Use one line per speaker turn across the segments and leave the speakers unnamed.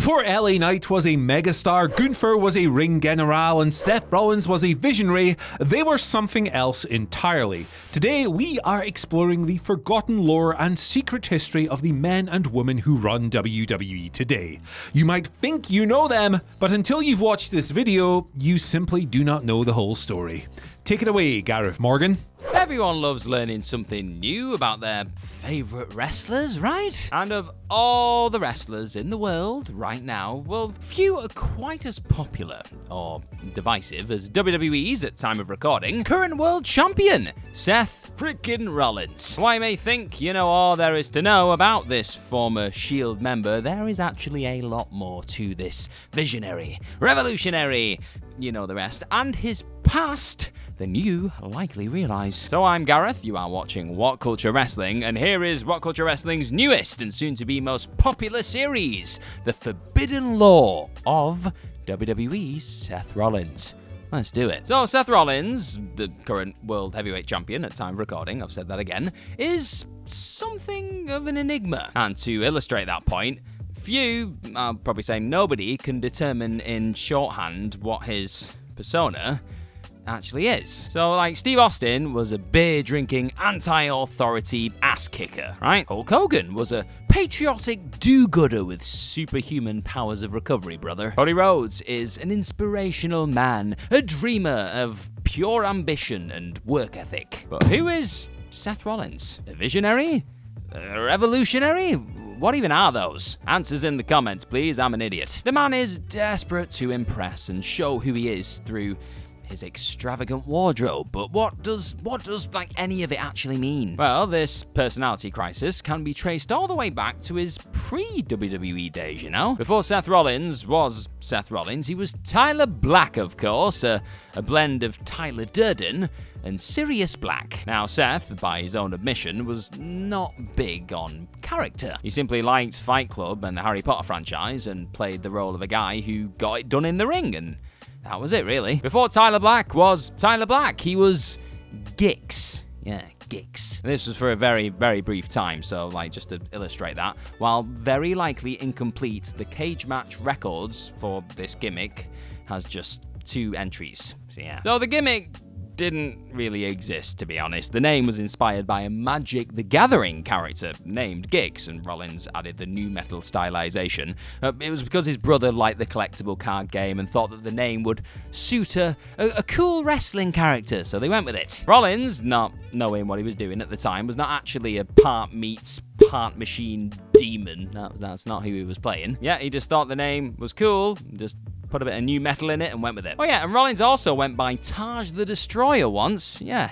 Before LA Knight was a megastar, Gunther was a ring general, and Seth Rollins was a visionary, they were something else entirely. Today, we are exploring the forgotten lore and secret history of the men and women who run WWE today. You might think you know them, but until you've watched this video, you simply do not know the whole story. Take it away, Gareth Morgan.
Everyone loves learning something new about their favourite wrestlers, right? And of all the wrestlers in the world right now, well, few are quite as popular or divisive as WWE's, at time of recording, current world champion, Seth frickin' Rollins. While you may think you know all there is to know about this former Shield member, there is actually a lot more to this visionary, revolutionary, you know the rest, and his past than you likely realise. So I'm Gareth, you are watching WhatCulture Wrestling, and here is WhatCulture Wrestling's newest and soon-to-be most popular series, The Forbidden Law of WWE's Seth Rollins. Let's do it. So Seth Rollins, the current World Heavyweight Champion at time of recording, I've said that again, is something of an enigma. And to illustrate that point, few, I'll probably say nobody, can determine in shorthand what his persona actually is. So, like, Steve Austin was a beer-drinking, anti-authority ass-kicker, right? Hulk Hogan was a patriotic do-gooder with superhuman powers of recovery, brother. Cody Rhodes is an inspirational man, a dreamer of pure ambition and work ethic. But who is Seth Rollins? A visionary? A revolutionary? What even are those? Answers in the comments, please. I'm an idiot. The man is desperate to impress and show who he is through his extravagant wardrobe, but what does like any of it actually mean? Well, this personality crisis can be traced all the way back to his pre-WWE days, you know? Before Seth Rollins was Seth Rollins, he was Tyler Black, of course, a blend of Tyler Durden and Sirius Black. Now, Seth, by his own admission, was not big on character. He simply liked Fight Club and the Harry Potter franchise and played the role of a guy who got it done in the ring, and that was it, really. Before Tyler Black was Tyler Black, he was Gix. Yeah, Gix. This was for a very, very brief time, so, like, just to illustrate that, while very likely incomplete, the cage match records for this gimmick has just 2 entries. So, yeah. So the gimmick didn't really exist, to be honest. The name was inspired by a Magic the Gathering character named Gix, and Rollins added the new metal stylization. It was because his brother liked the collectible card game and thought that the name would suit a cool wrestling character, so they went with it. Rollins, not knowing what he was doing at the time, was not actually a part meat, part machine demon. That's not who he was playing. Yeah, he just thought the name was cool, just put a bit of new metal in it and went with it. Oh yeah, and Rollins also went by Taj the Destroyer once. Yeah,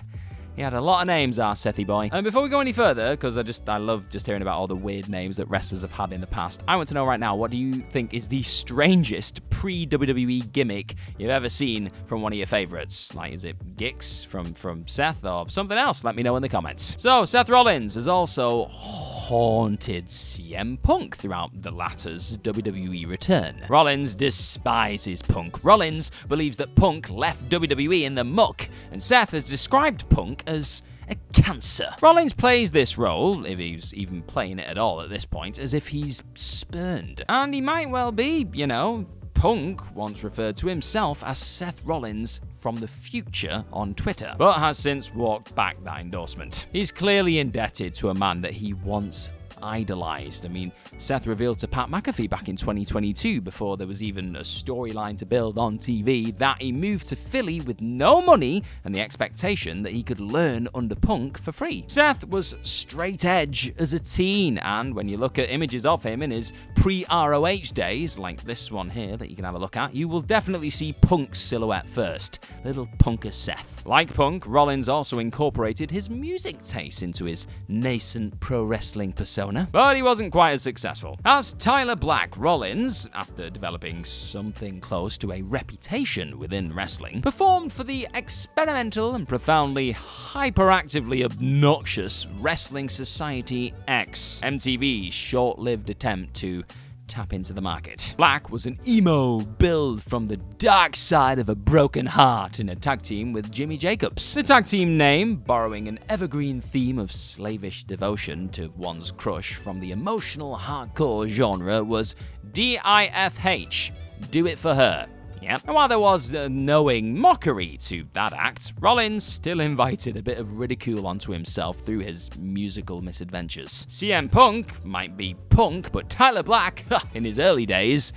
he had a lot of names, our Sethy boy. And before we go any further, because I love just hearing about all the weird names that wrestlers have had in the past, I want to know right now, what do you think is the strangest pre-WWE gimmick you've ever seen from one of your favorites? Like, is it Gix from Seth or something else? Let me know in the comments. So, Seth Rollins has also haunted CM Punk throughout the latter's WWE return. Rollins despises Punk. Rollins believes that Punk left WWE in the muck, and Seth has described Punk as a cancer. Rollins plays this role, if he's even playing it at all at this point, as if he's spurned. And he might well be, you know. Punk once referred to himself as Seth Rollins from the future on Twitter, but has since walked back that endorsement. He's clearly indebted to a man that he once idolized. I mean, Seth revealed to Pat McAfee back in 2022, before there was even a storyline to build on TV, that he moved to Philly with no money and the expectation that he could learn under Punk for free. Seth was straight edge as a teen, and when you look at images of him in his pre-ROH days, like this one here that you can have a look at, you will definitely see Punk's silhouette first. Little punker Seth. Like Punk, Rollins also incorporated his music taste into his nascent pro wrestling persona, but he wasn't quite as successful. As Tyler Black, Rollins, after developing something close to a reputation within wrestling, performed for the experimental and profoundly hyperactively obnoxious Wrestling Society X, MTV's short-lived attempt to tap into the market. Black was an emo build from the dark side of a broken heart in a tag team with Jimmy Jacobs. The tag team name, borrowing an evergreen theme of slavish devotion to one's crush from the emotional hardcore genre, was DIFH, Do It For Her. Yep. And while there was a knowing mockery to that act, Rollins still invited a bit of ridicule onto himself through his musical misadventures. CM Punk might be punk, but Tyler Black, in his early days,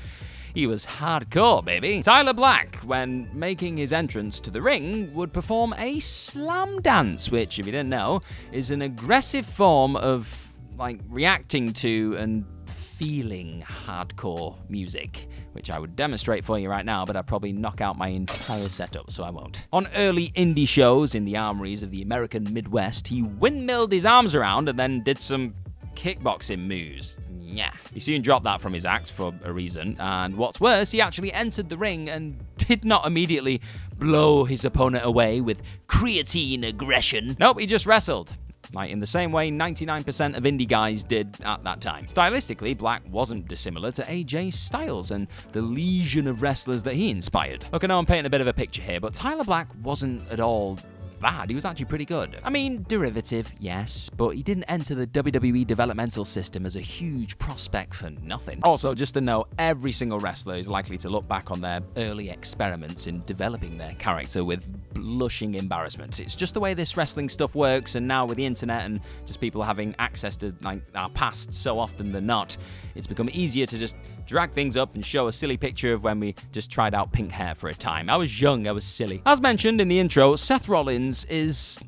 he was hardcore, baby. Tyler Black, when making his entrance to the ring, would perform a slam dance, which, if you didn't know, is an aggressive form of, reacting to and feeling hardcore music, which I would demonstrate for you right now, but I'd probably knock out my entire setup, so I won't. On early indie shows in the armories of the American Midwest, he windmilled his arms around and then did some kickboxing moves. Yeah. He soon dropped that from his act for a reason, and what's worse, he actually entered the ring and did not immediately blow his opponent away with creatine aggression. Nope, he just wrestled. In the same way 99% of indie guys did at that time. Stylistically, Black wasn't dissimilar to AJ Styles and the legion of wrestlers that he inspired. Look, I know I'm painting a bit of a picture here, but Tyler Black wasn't at all bad. He was actually pretty good. I mean, derivative, yes, but he didn't enter the WWE developmental system as a huge prospect for nothing. Also, just to know, every single wrestler is likely to look back on their early experiments in developing their character with blushing embarrassment. It's just the way this wrestling stuff works, and now with the internet and just people having access to our past so often than not, it's become easier to just drag things up and show a silly picture of when we just tried out pink hair for a time. I was young, I was silly. As mentioned in the intro, Seth Rollins he's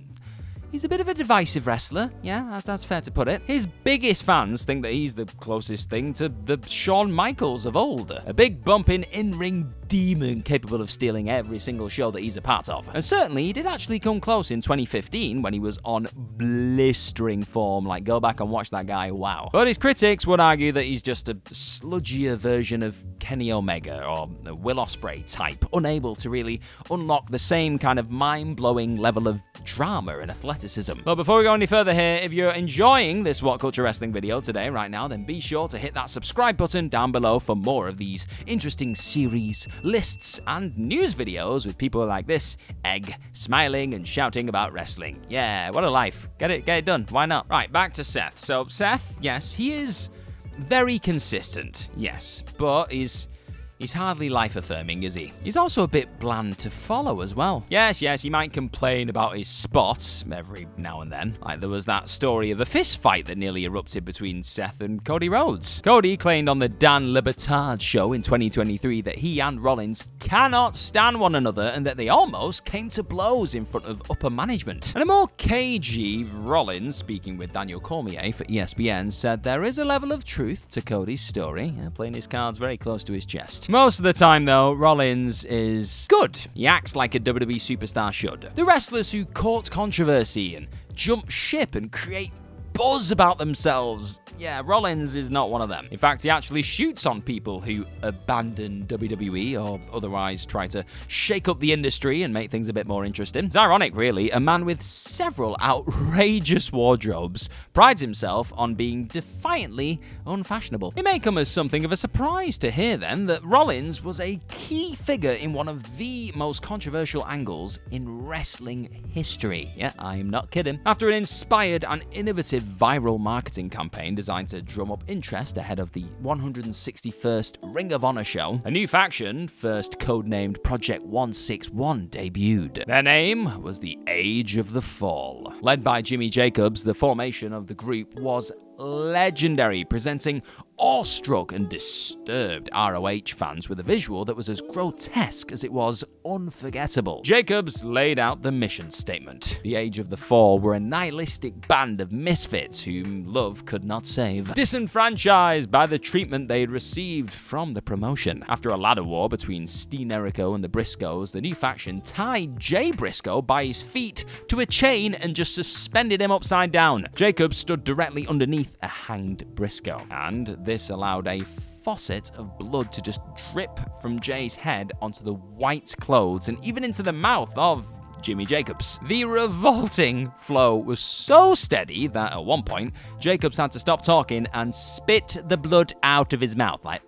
a bit of a divisive wrestler. Yeah, that's fair to put it. His biggest fans think that he's the closest thing to the Shawn Michaels of old. A big bumping in-ring demon capable of stealing every single show that he's a part of. And certainly he did actually come close in 2015 when he was on blistering form. Go back and watch that guy, wow. But his critics would argue that he's just a sludgier version of Kenny Omega or a Will Ospreay type, unable to really unlock the same kind of mind-blowing level of drama and athleticism. But before we go any further here, if you're enjoying this What Culture Wrestling video today, right now, then be sure to hit that subscribe button down below for more of these interesting series, lists, and news videos with people like this egg smiling and shouting about wrestling. Yeah, what a life. Get it done. Why not? Right, back to Seth. So Seth, yes, he is very consistent, yes, but he's hardly life-affirming, is he? He's also a bit bland to follow as well. Yes, he might complain about his spots every now and then. There was that story of a fist fight that nearly erupted between Seth and Cody Rhodes. Cody claimed on the Dan Le Batard show in 2023 that he and Rollins cannot stand one another and that they almost came to blows in front of upper management. And a more cagey Rollins, speaking with Daniel Cormier for ESPN, said there is a level of truth to Cody's story, playing his cards very close to his chest. Most of the time, though, Rollins is good. He acts like a WWE superstar should. The wrestlers who court controversy and jump ship and create buzz about themselves, yeah, Rollins is not one of them. In fact, he actually shoots on people who abandon WWE or otherwise try to shake up the industry and make things a bit more interesting. It's ironic, really. A man with several outrageous wardrobes prides himself on being defiantly unfashionable. It may come as something of a surprise to hear, then, that Rollins was a key figure in one of the most controversial angles in wrestling history. Yeah, I'm not kidding. After an inspired and innovative viral marketing campaign designed to drum up interest ahead of the 161st Ring of Honor show, a new faction, first codenamed Project 161, debuted. Their name was the Age of the Fall. Led by Jimmy Jacobs, the formation of the group was legendary, presenting awestruck and disturbed ROH fans with a visual that was as grotesque as it was unforgettable. Jacobs laid out the mission statement. The Age of the Fall were a nihilistic band of misfits whom love could not save, disenfranchised by the treatment they had received from the promotion. After a ladder war between Steen Jericho and the Briscoes, the new faction tied Jay Briscoe by his feet to a chain and just suspended him upside down. Jacobs stood directly underneath a hanged Briscoe, and this allowed a faucet of blood to just drip from Jay's head onto the white clothes and even into the mouth of Jimmy Jacobs. The revolting flow was so steady that at one point, Jacobs had to stop talking and spit the blood out of his mouth. Like,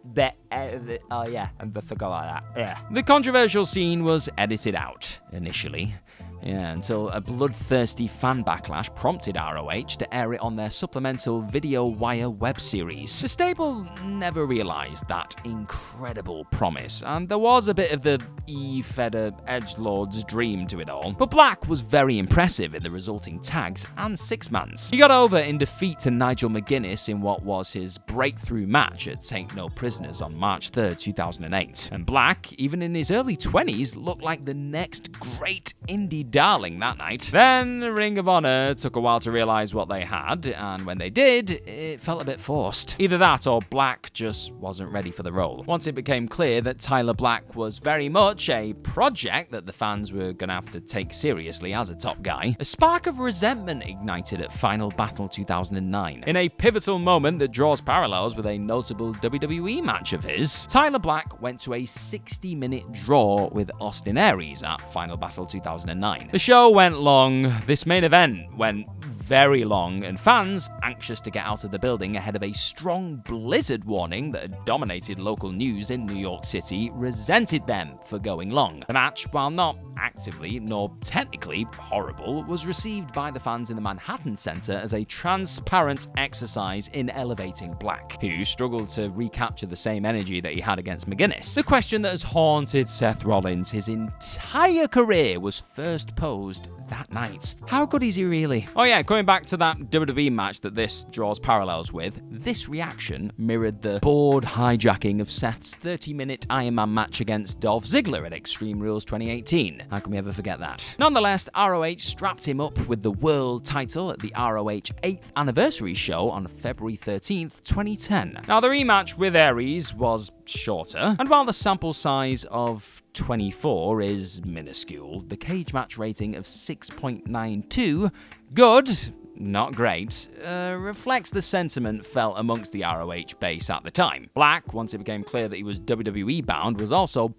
oh yeah, I forgot about that. Yeah. The controversial scene was edited out, initially. Yeah, until a bloodthirsty fan backlash prompted ROH to air it on their supplemental Video Wire web series. The stable never realised that incredible promise, and there was a bit of the E-Feder edgelord's dream to it all. But Black was very impressive in the resulting tags and six-mans. He got over in defeat to Nigel McGuinness in what was his breakthrough match at Take No Prisoners on March 3rd, 2008. And Black, even in his early 20s, looked like the next great indie darling that night. Then Ring of Honor took a while to realise what they had, and when they did, it felt a bit forced. Either that or Black just wasn't ready for the role. Once it became clear that Tyler Black was very much a project that the fans were gonna have to take seriously as a top guy, a spark of resentment ignited at Final Battle 2009. In a pivotal moment that draws parallels with a notable WWE match of his, Tyler Black went to a 60-minute draw with Austin Aries at Final Battle 2009. The show went long, this main event went very long, and fans, anxious to get out of the building ahead of a strong blizzard warning that had dominated local news in New York City, resented them for going long. The match, while not actively nor technically horrible, was received by the fans in the Manhattan Center as a transparent exercise in elevating Black, who struggled to recapture the same energy that he had against McGuinness. The question that has haunted Seth Rollins his entire career was first posed that night. How good is he really? Oh yeah, going back to that WWE match that this draws parallels with, this reaction mirrored the bored hijacking of Seth's 30-minute Iron Man match against Dolph Ziggler at Extreme Rules 2018. How can we ever forget that? Nonetheless, ROH strapped him up with the world title at the ROH 8th anniversary show on February 13th, 2010. Now, the rematch with Aries was shorter, and while the sample size of 24 is minuscule, the cage match rating of 6.92, good, not great, reflects the sentiment felt amongst the ROH base at the time. Black, once it became clear that he was WWE bound, was also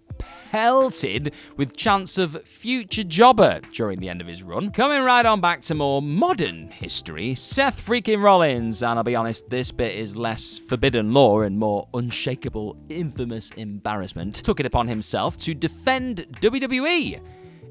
pelted with chants of future jobber during the end of his run. Coming right on back to more modern history, Seth freaking Rollins, and I'll be honest, this bit is less forbidden law and more unshakable, infamous embarrassment, took it upon himself to defend WWE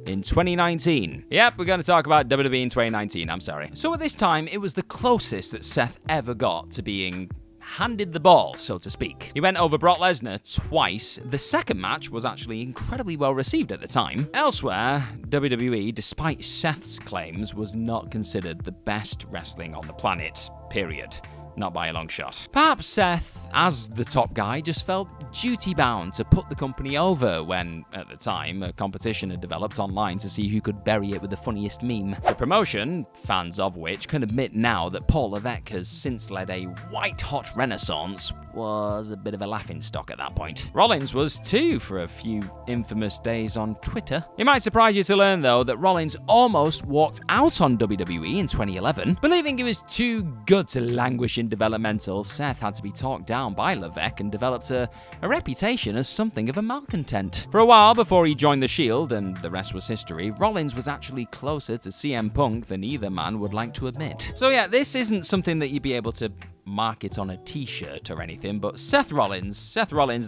in 2019. Yep, we're going to talk about WWE in 2019, I'm sorry. So at this time, it was the closest that Seth ever got to being handed the ball, so to speak. He went over Brock Lesnar twice. The second match was actually incredibly well received at the time. Elsewhere, WWE, despite Seth's claims, was not considered the best wrestling on the planet, period. Not by a long shot. Perhaps Seth, as the top guy, just felt duty-bound to put the company over when, at the time, a competition had developed online to see who could bury it with the funniest meme. The promotion, fans of which can admit now that Paul Levesque has since led a white-hot renaissance, was a bit of a laughingstock at that point. Rollins was too for a few infamous days on Twitter. It might surprise you to learn, though, that Rollins almost walked out on WWE in 2011. Believing he was too good to languish in developmental, Seth had to be talked down by Levesque and developed a reputation as something of a malcontent. For a while before he joined the Shield, and the rest was history, Rollins was actually closer to CM Punk than either man would like to admit. So yeah, this isn't something that you'd be able to mark it on a t-shirt or anything, but Seth Rollins,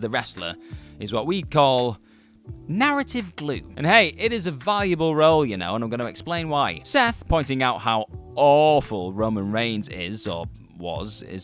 the wrestler, is what we'd call narrative glue. And hey, it is a valuable role, you know, and I'm going to explain why. Seth pointing out how awful Roman Reigns is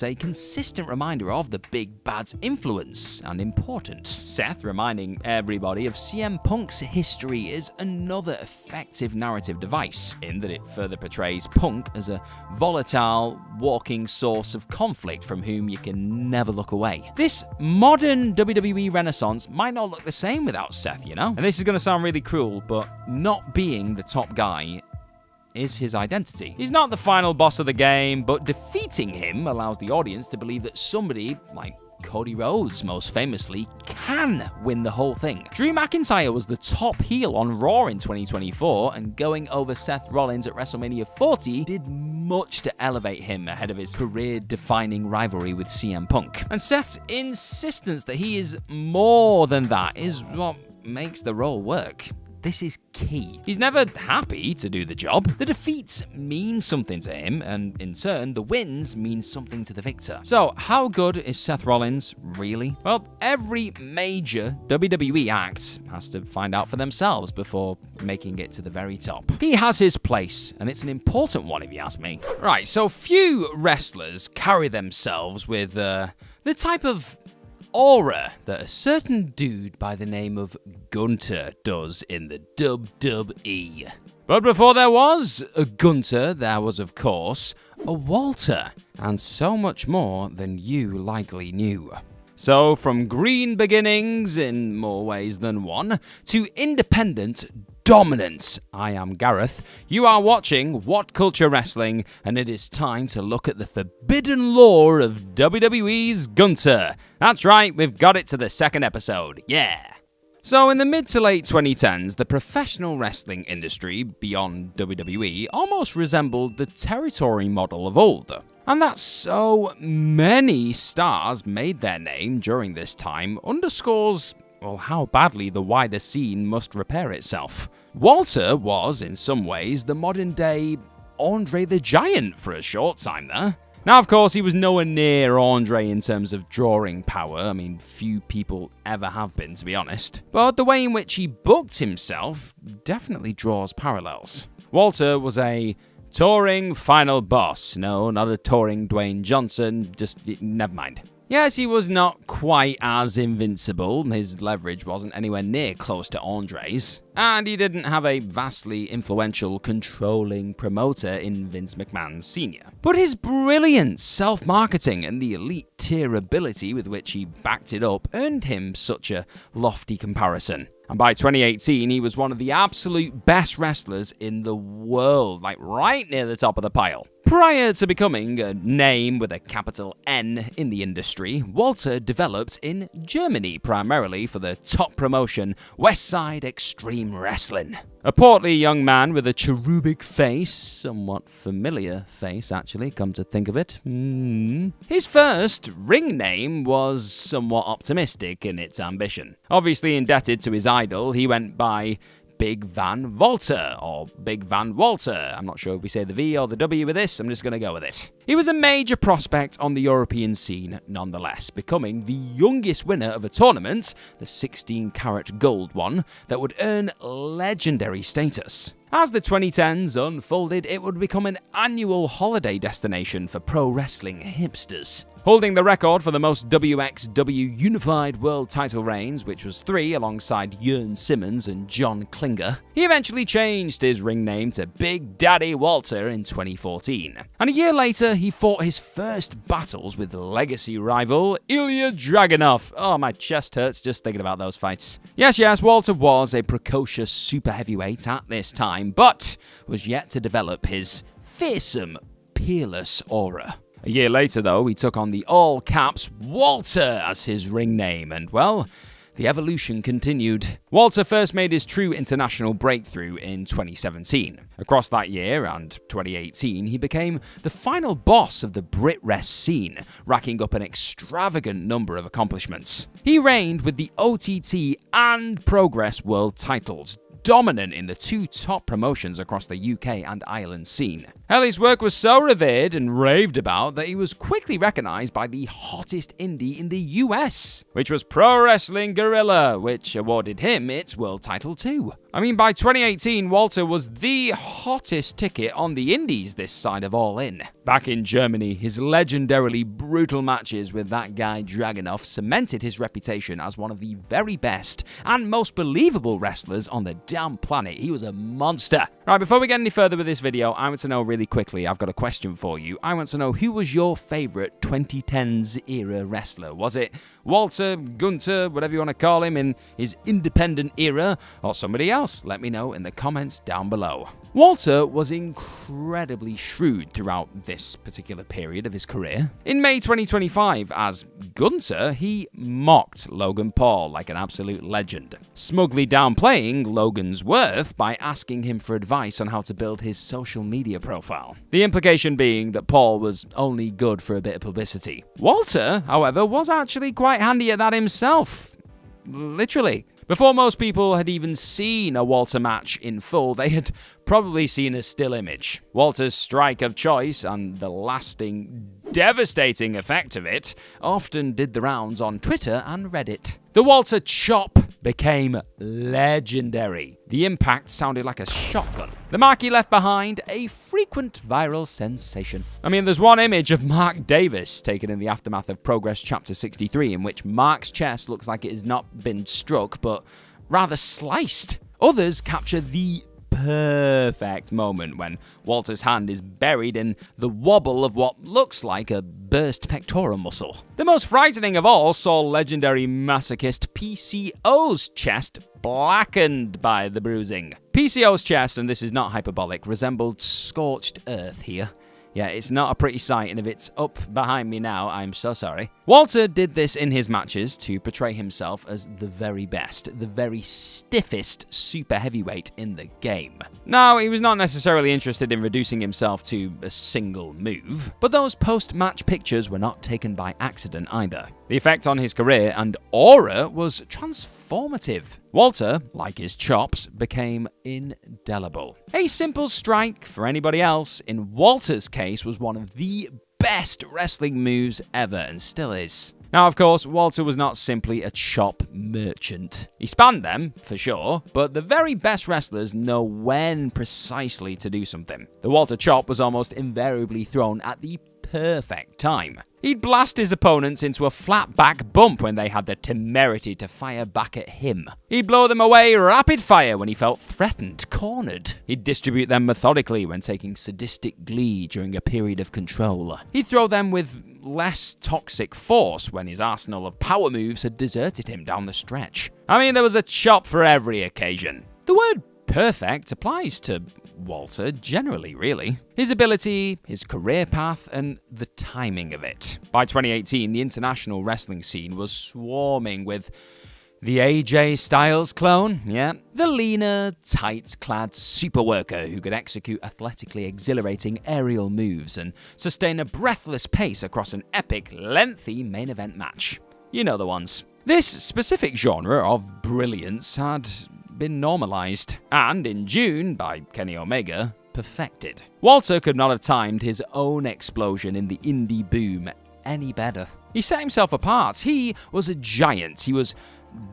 a consistent reminder of the big bad's influence and importance. Seth reminding everybody of CM Punk's history is another effective narrative device, in that it further portrays Punk as a volatile, walking source of conflict from whom you can never look away. This modern WWE renaissance might not look the same without Seth, you know? And this is going to sound really cruel, but not being the top guy is his identity. He's not the final boss of the game, but defeating him allows the audience to believe that somebody like Cody Rhodes, most famously, can win the whole thing. Drew McIntyre was the top heel on Raw in 2024, and going over Seth Rollins at WrestleMania 40 did much to elevate him ahead of his career-defining rivalry with CM Punk. And Seth's insistence that he is more than that is what makes the role work. this is key. He's never happy to do the job. The defeats mean something to him, and in turn, the wins mean something to the victor. So, how good is Seth Rollins, really? Well, every major WWE act has to find out for themselves before making it to the very top. He has his place, and it's an important one if you ask me. Right, so few wrestlers carry themselves with the type of aura that a certain dude by the name of Gunther does in the WWE. But before there was a Gunther, there was, of course, a Walter, and so much more than you likely knew. So, from green beginnings in more ways than one, to independent dominance, I am Gareth. You are watching WhatCulture Wrestling, and it is time to look at the forbidden lore of WWE's Gunther. That's right, we've got it to the second episode, yeah! So in the mid to late 2010s, the professional wrestling industry, beyond WWE, almost resembled the territory model of old. And that so many stars made their name during this time underscores, well, how badly the wider scene must repair itself. Walter was, in some ways, the modern-day Andre the Giant for a short time there. Now, of course, he was nowhere near Andre in terms of drawing power. I mean, few people ever have been, to be honest. But the way in which he booked himself definitely draws parallels. Walter was a touring final boss. No, not a touring Dwayne Johnson, just never mind. Yes, he was not quite as invincible, his leverage wasn't anywhere near close to Andre's, and he didn't have a vastly influential, controlling promoter in Vince McMahon Sr. But his brilliant self-marketing and the elite tier ability with which he backed it up earned him such a lofty comparison. And by 2018, he was one of the absolute best wrestlers in the world, like right near the top of the pile. Prior to becoming a name with a capital N in the industry, Walter developed in Germany, primarily for the top promotion, Westside Extreme Wrestling. A portly young man with a cherubic face, somewhat familiar face actually, come to think of it. His first ring name was somewhat optimistic in its ambition. Obviously indebted to his idol, he went by Big Van Walter, or Big Van Walter. I'm not sure if we say the V or the W with this, I'm just going to go with it. He was a major prospect on the European scene nonetheless, becoming the youngest winner of a tournament, the 16-carat gold one, that would earn legendary status. As the 2010s unfolded, it would become an annual holiday destination for pro wrestling hipsters. Holding the record for the most WXW Unified World title reigns, which was 3 alongside Jörn Simmons and John Klinger, he eventually changed his ring name to Big Daddy Walter in 2014. And a year later, he fought his first battles with legacy rival Ilya Dragunov. Oh, my chest hurts just thinking about those fights. Yes, Walter was a precocious super heavyweight at this time, but was yet to develop his fearsome, peerless aura. A year later, though, he took on the all-caps Walter as his ring name, and, well, the evolution continued. Walter first made his true international breakthrough in 2017. Across that year and 2018, he became the final boss of the Brit Rest scene, racking up an extravagant number of accomplishments. He reigned with the OTT and Progress World titles, dominant in the 2 top promotions across the UK and Ireland scene. His work was so revered and raved about that he was quickly recognised by the hottest indie in the US, which was Pro Wrestling Guerrilla, which awarded him its world title too. I mean, by 2018, Walter was the hottest ticket on the indies this side of All In. Back in Germany, his legendarily brutal matches with that guy Dragunov cemented his reputation as one of the very best and most believable wrestlers on the damn planet. He was a monster. Right, before we get any further with this video, I want to know really quickly, I've got a question for you. I want to know, who was your favourite 2010s era wrestler? Was it Walter, Gunther, whatever you want to call him, in his independent era, or somebody else? Let me know in the comments down below. Walter was incredibly shrewd throughout this particular period of his career. In May 2025, as Gunther, he mocked Logan Paul like an absolute legend, smugly downplaying Logan's worth by asking him for advice on how to build his social media profile. The implication being that Paul was only good for a bit of publicity. Walter, however, was actually quite handy at that himself. Literally. Before most people had even seen a Walter match in full, they had probably seen a still image. Walter's strike of choice and the lasting, devastating effect of it often did the rounds on Twitter and Reddit. The Walter chop became legendary. The impact sounded like a shotgun. The mark he left behind, a frequent viral sensation. I mean, there's one image of Mark Davis taken in the aftermath of Progress Chapter 63 in which Mark's chest looks like it has not been struck, but rather sliced. Others capture the perfect moment when Walter's hand is buried in the wobble of what looks like a burst pectoral muscle. The most frightening of all saw legendary masochist PCO's chest blackened by the bruising. PCO's chest, and this is not hyperbolic, resembled scorched earth here. Yeah, it's not a pretty sight, and if it's up behind me now, I'm so sorry. Walter did this in his matches to portray himself as the very best, the very stiffest super heavyweight in the game. Now, he was not necessarily interested in reducing himself to a single move, but those post-match pictures were not taken by accident either. The effect on his career and aura was transformative. Walter, like his chops, became indelible. A simple strike for anybody else, in Walter's case, was one of the best wrestling moves ever and still is. Now, of course, Walter was not simply a chop merchant. He spanned them, for sure, but the very best wrestlers know when precisely to do something. The Walter chop was almost invariably thrown at the perfect time. He'd blast his opponents into a flat back bump when they had the temerity to fire back at him. He'd blow them away rapid fire when he felt threatened, cornered. He'd distribute them methodically when taking sadistic glee during a period of control. He'd throw them with less toxic force when his arsenal of power moves had deserted him down the stretch. I mean, there was a chop for every occasion. The word perfect applies to Walter generally, really. His ability, his career path, and the timing of it. By 2018, the international wrestling scene was swarming with the AJ Styles clone, the leaner, tight-clad super worker who could execute athletically exhilarating aerial moves and sustain a breathless pace across an epic, lengthy main event match. You know the ones. This specific genre of brilliance had been normalized, and in June, by Kenny Omega, perfected. Walter could not have timed his own explosion in the indie boom any better. He set himself apart. He was a giant. He was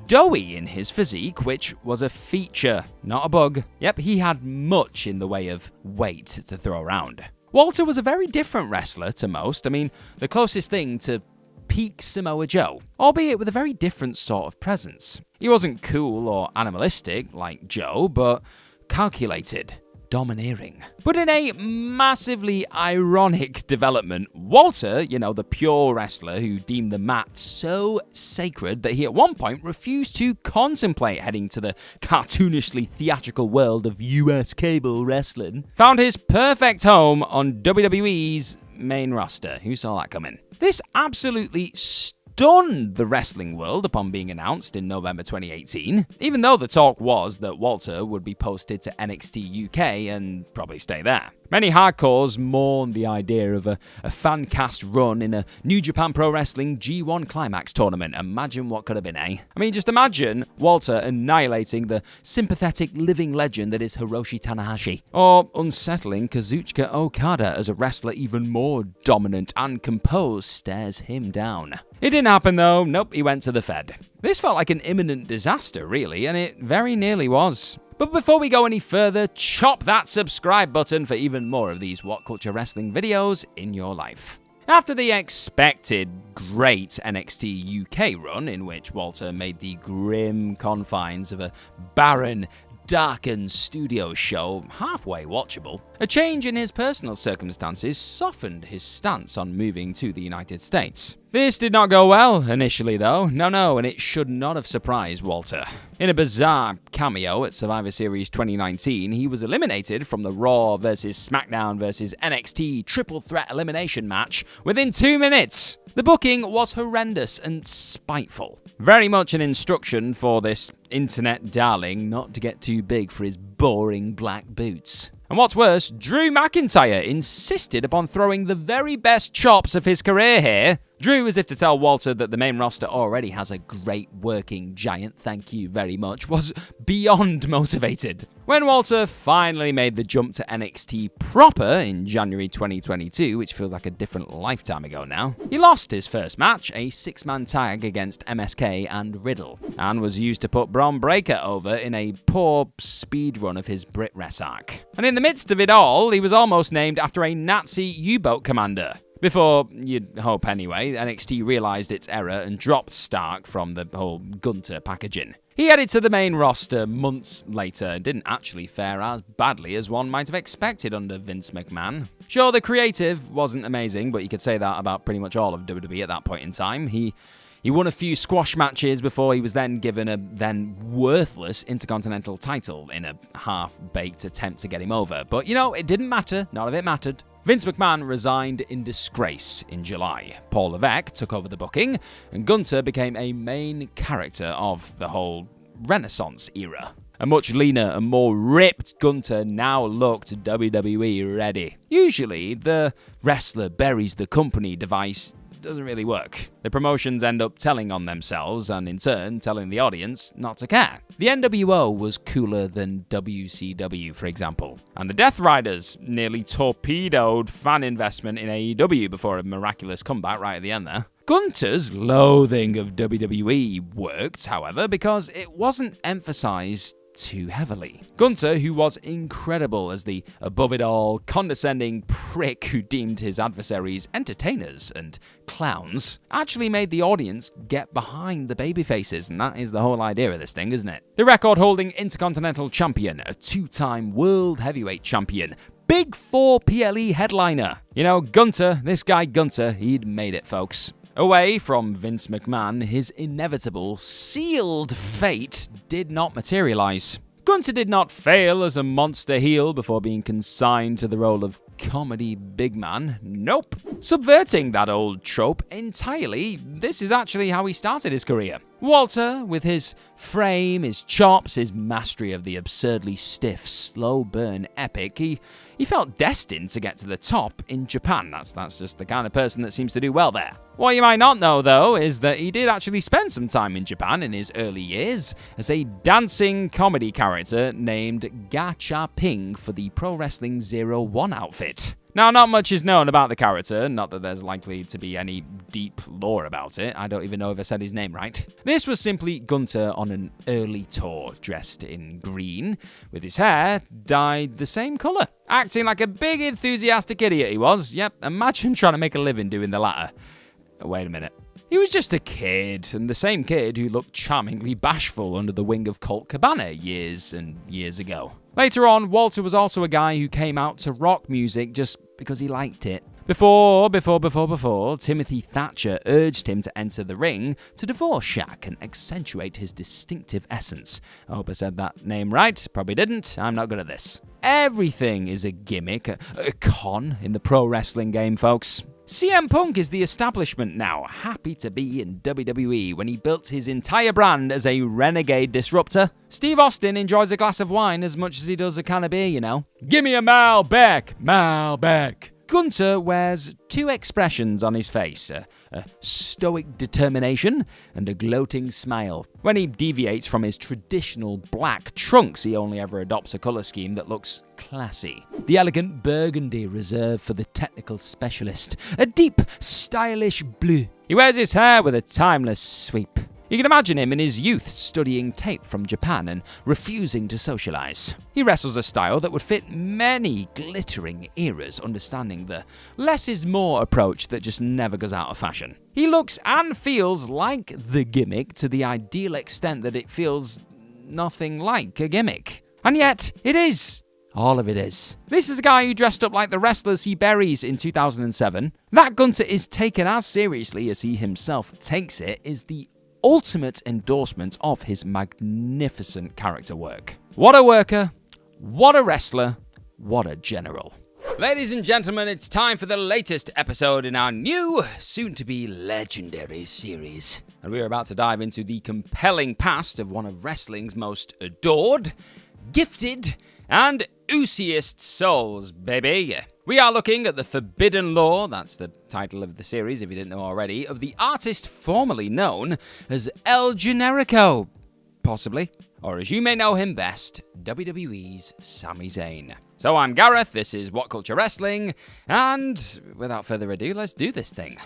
doughy in his physique, which was a feature, not a bug. Yep, he had much in the way of weight to throw around. Walter was a very different wrestler to most. I mean, the closest thing to peak Samoa Joe, albeit with a very different sort of presence. He wasn't cool or animalistic like Joe, but calculated, domineering. But in a massively ironic development, Walter, the pure wrestler who deemed the mat so sacred that he at one point refused to contemplate heading to the cartoonishly theatrical world of US cable wrestling, found his perfect home on WWE's main roster. Who saw that coming? This absolutely stunned the wrestling world upon being announced in November 2018, even though the talk was that Walter would be posted to NXT UK and probably stay there. Many hardcores mourned the idea of a fan cast run in a New Japan Pro Wrestling G1 Climax tournament. Imagine what could have been, eh? I mean, just imagine Walter annihilating the sympathetic living legend that is Hiroshi Tanahashi. Or unsettling Kazuchika Okada as a wrestler even more dominant and composed stares him down. It didn't happen though. Nope, he went to the Fed. This felt like an imminent disaster, really, and it very nearly was. But before we go any further, chop that subscribe button for even more of these WhatCulture wrestling videos in your life. After the expected great NXT UK run, in which Walter made the grim confines of a barren, darkened studio show halfway watchable, a change in his personal circumstances softened his stance on moving to the United States. This did not go well initially though, no, and it should not have surprised Walter. In a bizarre cameo at Survivor Series 2019, he was eliminated from the Raw vs SmackDown vs NXT triple threat elimination match within 2 minutes. The booking was horrendous and spiteful. Very much an instruction for this internet darling not to get too big for his boring black boots. And what's worse, Drew McIntyre insisted upon throwing the very best chops of his career here, Drew, as if to tell Walter that the main roster already has a great working giant, thank you very much, was beyond motivated. When Walter finally made the jump to NXT proper in January 2022, which feels like a different lifetime ago now, he lost his first match, a 6-man tag against MSK and Riddle, and was used to put Braun Breaker over in a poor speed run of his Brit Rest arc. And in the midst of it all, he was almost named after a Nazi U-boat commander. Before, you'd hope anyway, NXT realised its error and dropped Stark from the whole Gunther packaging. He headed to the main roster months later and didn't actually fare as badly as one might have expected under Vince McMahon. Sure, the creative wasn't amazing, but you could say that about pretty much all of WWE at that point in time. He won a few squash matches before he was then given a then worthless Intercontinental title in a half-baked attempt to get him over. But, it didn't matter. None of it mattered. Vince McMahon resigned in disgrace in July. Paul Levesque took over the booking, and Gunther became a main character of the whole Renaissance era. A much leaner and more ripped Gunther now looked WWE ready. Usually, the wrestler buries the company device doesn't really work. The promotions end up telling on themselves and in turn telling the audience not to care. The NWO was cooler than WCW, for example, and the Death Riders nearly torpedoed fan investment in AEW before a miraculous comeback right at the end there. Gunther's loathing of WWE worked, however, because it wasn't emphasized too heavily. Gunther, who was incredible as the above-it-all, condescending prick who deemed his adversaries entertainers and clowns, actually made the audience get behind the babyfaces, and that is the whole idea of this thing, isn't it? The record-holding Intercontinental Champion, a 2-time World Heavyweight Champion, Big 4 PLE headliner. Gunther, this guy Gunther, he'd made it, folks. Away from Vince McMahon, his inevitable, sealed fate did not materialize. Gunther did not fail as a monster heel before being consigned to the role of comedy big man. Nope. Subverting that old trope entirely, this is actually how he started his career. Walter, with his frame, his chops, his mastery of the absurdly stiff, slow burn epic, he felt destined to get to the top in Japan. That's just the kind of person that seems to do well there. What you might not know, though, is that he did actually spend some time in Japan in his early years as a dancing comedy character named Gacha Ping for the Pro Wrestling 01 outfit. Now, not much is known about the character, not that there's likely to be any deep lore about it. I don't even know if I said his name right. This was simply Gunther on an early tour, dressed in green, with his hair dyed the same colour. Acting like a big enthusiastic idiot he was. Yep, imagine trying to make a living doing the latter. Wait a minute. He was just a kid, and the same kid who looked charmingly bashful under the wing of Colt Cabana years and years ago. Later on, Walter was also a guy who came out to rock music just because he liked it. Before Timothy Thatcher urged him to enter the ring to divorce Shaq and accentuate his distinctive essence. I hope I said that name right. Probably didn't. I'm not good at this. Everything is a gimmick, a con in the pro wrestling game, folks. CM Punk is the establishment now, happy to be in WWE when he built his entire brand as a renegade disruptor. Steve Austin enjoys a glass of wine as much as he does a can of beer, Give me a Malbec, Malbec. Gunther wears two expressions on his face, a stoic determination and a gloating smile. When he deviates from his traditional black trunks, he only ever adopts a colour scheme that looks classy. The elegant burgundy reserved for the technical specialist, a deep, stylish blue. He wears his hair with a timeless sweep. You can imagine him in his youth studying tape from Japan and refusing to socialize. He wrestles a style that would fit many glittering eras, understanding the less is more approach that just never goes out of fashion. He looks and feels like the gimmick to the ideal extent that it feels nothing like a gimmick. And yet, it is. All of it is. This is a guy who dressed up like the wrestlers he buries in 2007. That Gunther is taken as seriously as he himself takes it is the ultimate endorsement of his magnificent character work. What a worker, what a wrestler, what a general. Ladies and gentlemen, it's time for the latest episode in our new, soon-to-be legendary series. And we're about to dive into the compelling past of one of wrestling's most adored, gifted, and Juiciest Souls, baby. We are looking at the forbidden lore, that's the title of the series if you didn't know already, of the artist formerly known as El Generico, possibly. Or as you may know him best, WWE's Sami Zayn. So I'm Gareth, this is WhatCulture Wrestling, and without further ado, let's do this thing.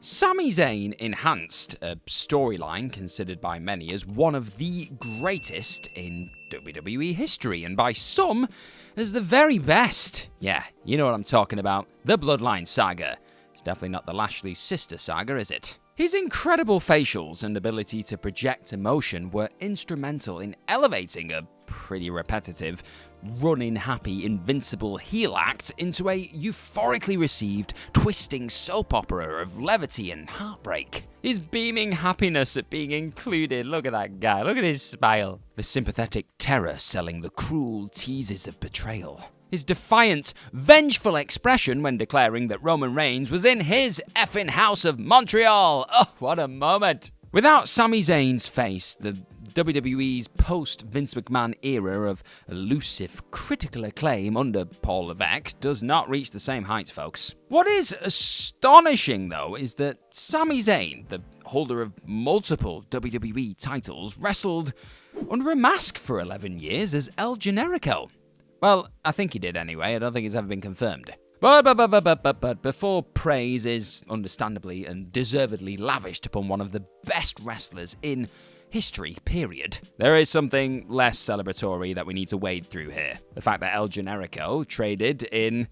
Sami Zayn enhanced a storyline considered by many as one of the greatest in WWE history, and by some, as the very best. Yeah, you know what I'm talking about. The Bloodline Saga. It's definitely not the Lashley sister saga, is it? His incredible facials and ability to project emotion were instrumental in elevating a pretty repetitive, running happy, invincible heel act into a euphorically received, twisting soap opera of levity and heartbreak. His beaming happiness at being included, look at that guy, look at his smile. The sympathetic terror selling the cruel teases of betrayal. His defiant, vengeful expression when declaring that Roman Reigns was in his effing house of Montreal. Oh, what a moment. Without Sami Zayn's face, the WWE's post-Vince McMahon era of elusive critical acclaim under Paul Levesque does not reach the same heights, folks. What is astonishing, though, is that Sami Zayn, the holder of multiple WWE titles, wrestled under a mask for 11 years as El Generico. Well, I think he did anyway. I don't think it's ever been confirmed. But before praise is understandably and deservedly lavished upon one of the best wrestlers in history, period, there is something less celebratory that we need to wade through here. The fact that El Generico traded in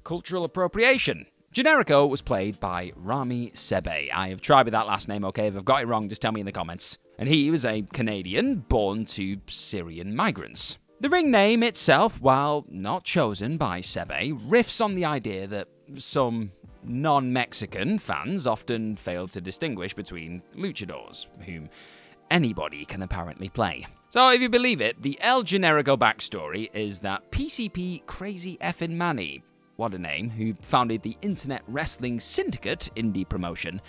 cultural appropriation. Generico was played by Rami Sebe. I have tried with that last name, okay? If I've got it wrong, just tell me in the comments. And he was a Canadian born to Syrian migrants. The ring name itself, while not chosen by Sebe, riffs on the idea that some non-Mexican fans often fail to distinguish between luchadors, whom anybody can apparently play. So if you believe it, the El Generico backstory is that PCP Crazy Effin' Manny, what a name, who founded the Internet Wrestling Syndicate indie promotion,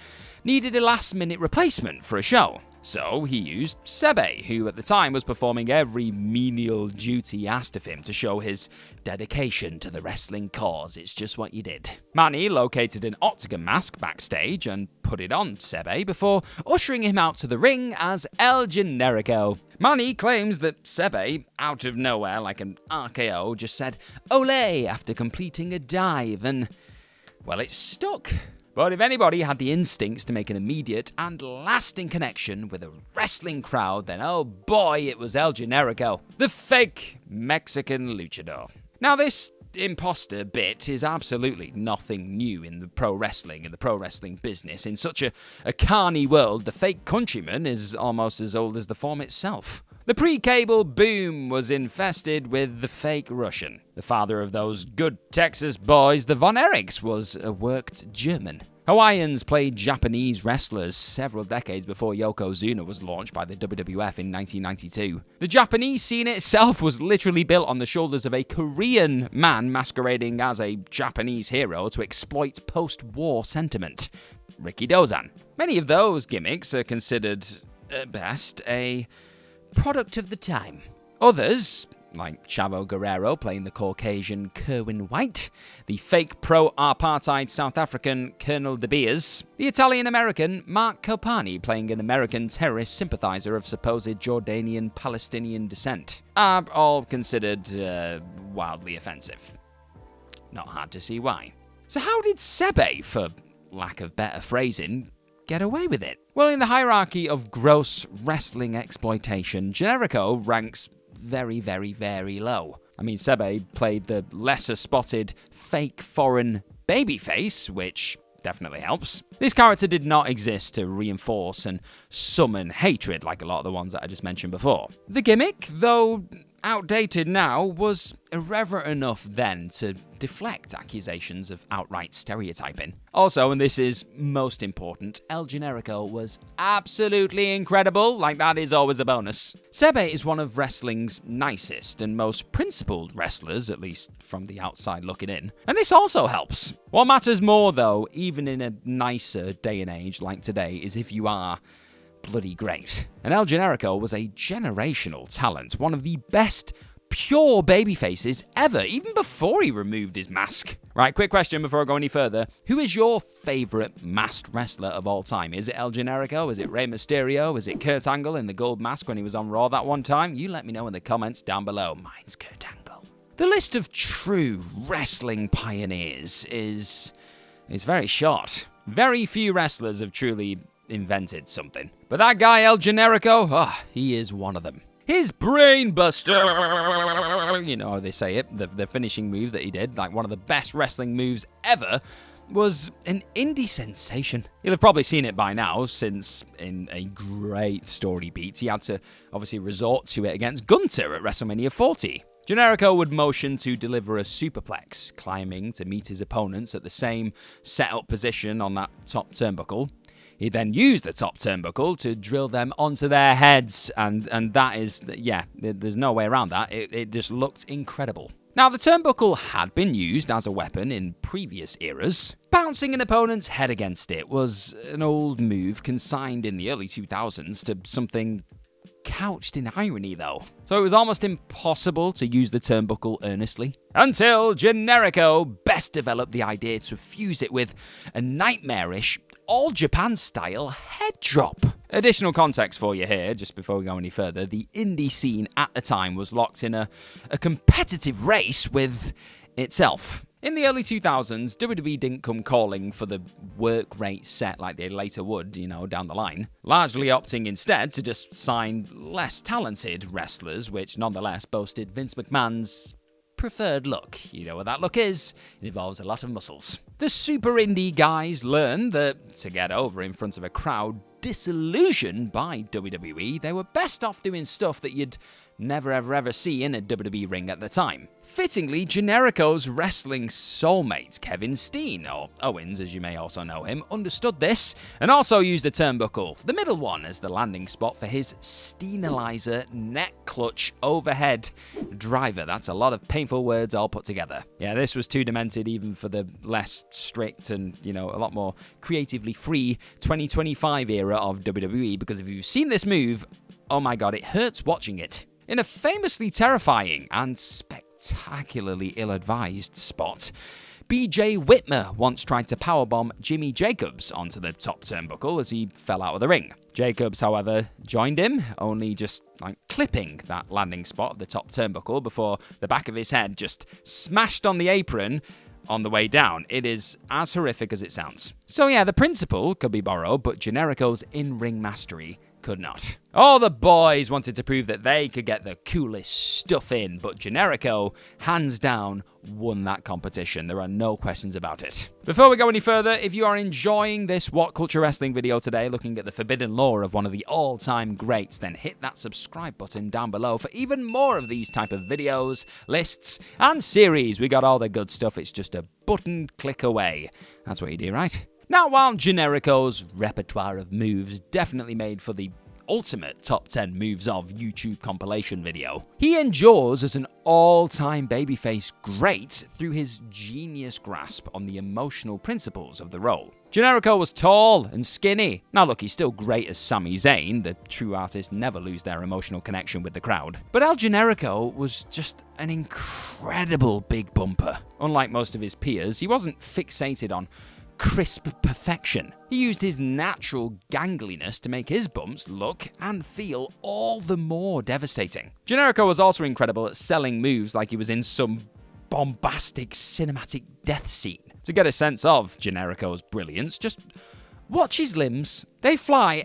needed a last-minute replacement for a show. So he used Sebe, who at the time was performing every menial duty asked of him to show his dedication to the wrestling cause. It's just what you did. Manny located an octagon mask backstage and put it on Sebe before ushering him out to the ring as El Generico. Manny claims that Sebe, out of nowhere like an RKO, just said "Olé" after completing a dive, and, well, it stuck. But if anybody had the instincts to make an immediate and lasting connection with a wrestling crowd, then oh boy, it was El Generico, the fake Mexican luchador. Now this imposter bit is absolutely nothing new in the pro wrestling business. In such a carny world, the fake countryman is almost as old as the form itself. The pre-cable boom was infested with the fake Russian. The father of those good Texas boys, the Von Erichs, was a worked German. Hawaiians played Japanese wrestlers several decades before Yokozuna was launched by the WWF in 1992. The Japanese scene itself was literally built on the shoulders of a Korean man masquerading as a Japanese hero to exploit post-war sentiment. Ricky Dozan. Many of those gimmicks are considered, at best, a product of the time. Others, like Chavo Guerrero playing the Caucasian Kerwin White, the fake pro-apartheid South African Colonel De Beers, the Italian-American Mark Copani playing an American terrorist sympathizer of supposed Jordanian-Palestinian descent, are all considered wildly offensive. Not hard to see why. So how did Sebe, for lack of better phrasing, get away with it? Well, in the hierarchy of gross wrestling exploitation, Generico ranks very, very, very low. I mean, Sebe played the lesser-spotted, fake foreign babyface, which definitely helps. This character did not exist to reinforce and summon hatred like a lot of the ones that I just mentioned before. The gimmick, though outdated now, was irreverent enough then to deflect accusations of outright stereotyping. Also, and this is most important, El Generico was absolutely incredible, like that is always a bonus. Sebe is one of wrestling's nicest and most principled wrestlers, at least from the outside looking in, and this also helps. What matters more though, even in a nicer day and age like today, is if you are bloody great. And El Generico was a generational talent, one of the best pure babyfaces ever, even before he removed his mask. Right, quick question before I go any further. Who is your favorite masked wrestler of all time? Is it El Generico? Is it Rey Mysterio? Is it Kurt Angle in the gold mask when he was on Raw that one time? You let me know in the comments down below. Mine's Kurt Angle. The list of true wrestling pioneers is very short. Very few wrestlers have truly invented something. But that guy, El Generico, he is one of them. His brainbuster, you know how they say it, the finishing move that he did, like one of the best wrestling moves ever, was an indie sensation. You'll have probably seen it by now, since in a great story beat, he had to obviously resort to it against Gunther at WrestleMania 40. Generico would motion to deliver a superplex, climbing to meet his opponents at the same set-up position on that top turnbuckle. He then used the top turnbuckle to drill them onto their heads, and that is, yeah, there's no way around that. It just looked incredible. Now, the turnbuckle had been used as a weapon in previous eras. Bouncing an opponent's head against it was an old move consigned in the early 2000s to something couched in irony, though. So it was almost impossible to use the turnbuckle earnestly, until Generico best developed the idea to fuse it with a nightmarish, All Japan-style head drop. Additional context for you here, just before we go any further. The indie scene at the time was locked in a competitive race with itself. In the early 2000s, WWE didn't come calling for the work rate set like they later would, down the line, largely opting instead to just sign less talented wrestlers, which nonetheless boasted Vince McMahon's preferred look. You know what that look is? It involves a lot of muscles. The super indie guys learned that to get over in front of a crowd disillusioned by WWE, they were best off doing stuff that you'd never ever see in a WWE ring at the time. Fittingly, Generico's wrestling soulmate, Kevin Steen, or Owens as you may also know him, understood this and also used the turnbuckle, the middle one, as the landing spot for his Steenalizer neck clutch overhead driver. That's a lot of painful words all put together. Yeah, this was too demented even for the less strict and, a lot more creatively free 2025 era of WWE, because if you've seen this move, oh my god, it hurts watching it. In a famously terrifying and spectacularly ill-advised spot, BJ Whitmer once tried to powerbomb Jimmy Jacobs onto the top turnbuckle as he fell out of the ring. Jacobs, however, joined him, only just clipping that landing spot of the top turnbuckle before the back of his head just smashed on the apron on the way down. It is as horrific as it sounds. So yeah, the principle could be borrowed, but Generico's in-ring mastery could not. All the boys wanted to prove that they could get the coolest stuff in, but Generico, hands down, won that competition. There are no questions about it. Before we go any further, if you are enjoying this What Culture Wrestling video today, looking at the forbidden lore of one of the all-time greats, then hit that subscribe button down below for even more of these type of videos, lists, and series. We got all the good stuff. It's just a button click away. That's what you do, right? Now, while Generico's repertoire of moves definitely made for the ultimate top 10 moves of YouTube compilation video, he endures as an all-time babyface great through his genius grasp on the emotional principles of the role. Generico was tall and skinny. Now look, he's still great as Sami Zayn. The true artists never lose their emotional connection with the crowd. But El Generico was just an incredible big bumper. Unlike most of his peers, he wasn't fixated on crisp perfection. He used his natural gangliness to make his bumps look and feel all the more devastating. Generico was also incredible at selling moves like he was in some bombastic cinematic death scene. To get a sense of Generico's brilliance, just watch his limbs. They fly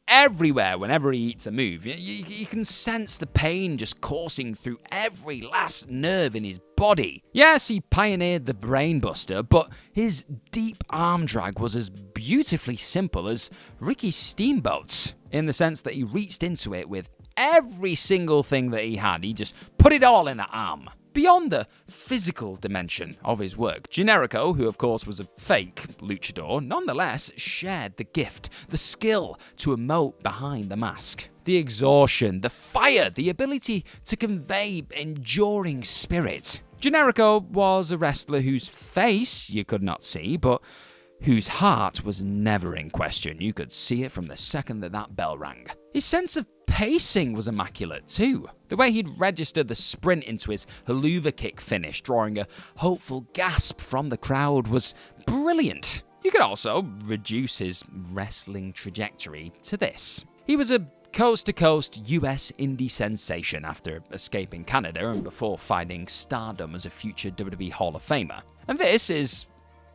everywhere whenever he eats a move. You can sense the pain just coursing through every last nerve in his body. Yes, he pioneered the brainbuster, but his deep arm drag was as beautifully simple as Ricky Steamboat's, in the sense that he reached into it with every single thing that he had. He just put it all in the arm. Beyond the physical dimension of his work, Generico, who of course was a fake luchador, nonetheless shared the gift, the skill to emote behind the mask. The exhaustion, the fire, the ability to convey enduring spirit. Generico was a wrestler whose face you could not see, but whose heart was never in question. You could see it from the second that bell rang. His sense of pacing was immaculate too. The way he'd registered the sprint into his haluva kick finish, drawing a hopeful gasp from the crowd, was brilliant. You could also reduce his wrestling trajectory to this. He was a coast-to-coast US indie sensation after escaping Canada and before finding stardom as a future WWE Hall of Famer. And this is,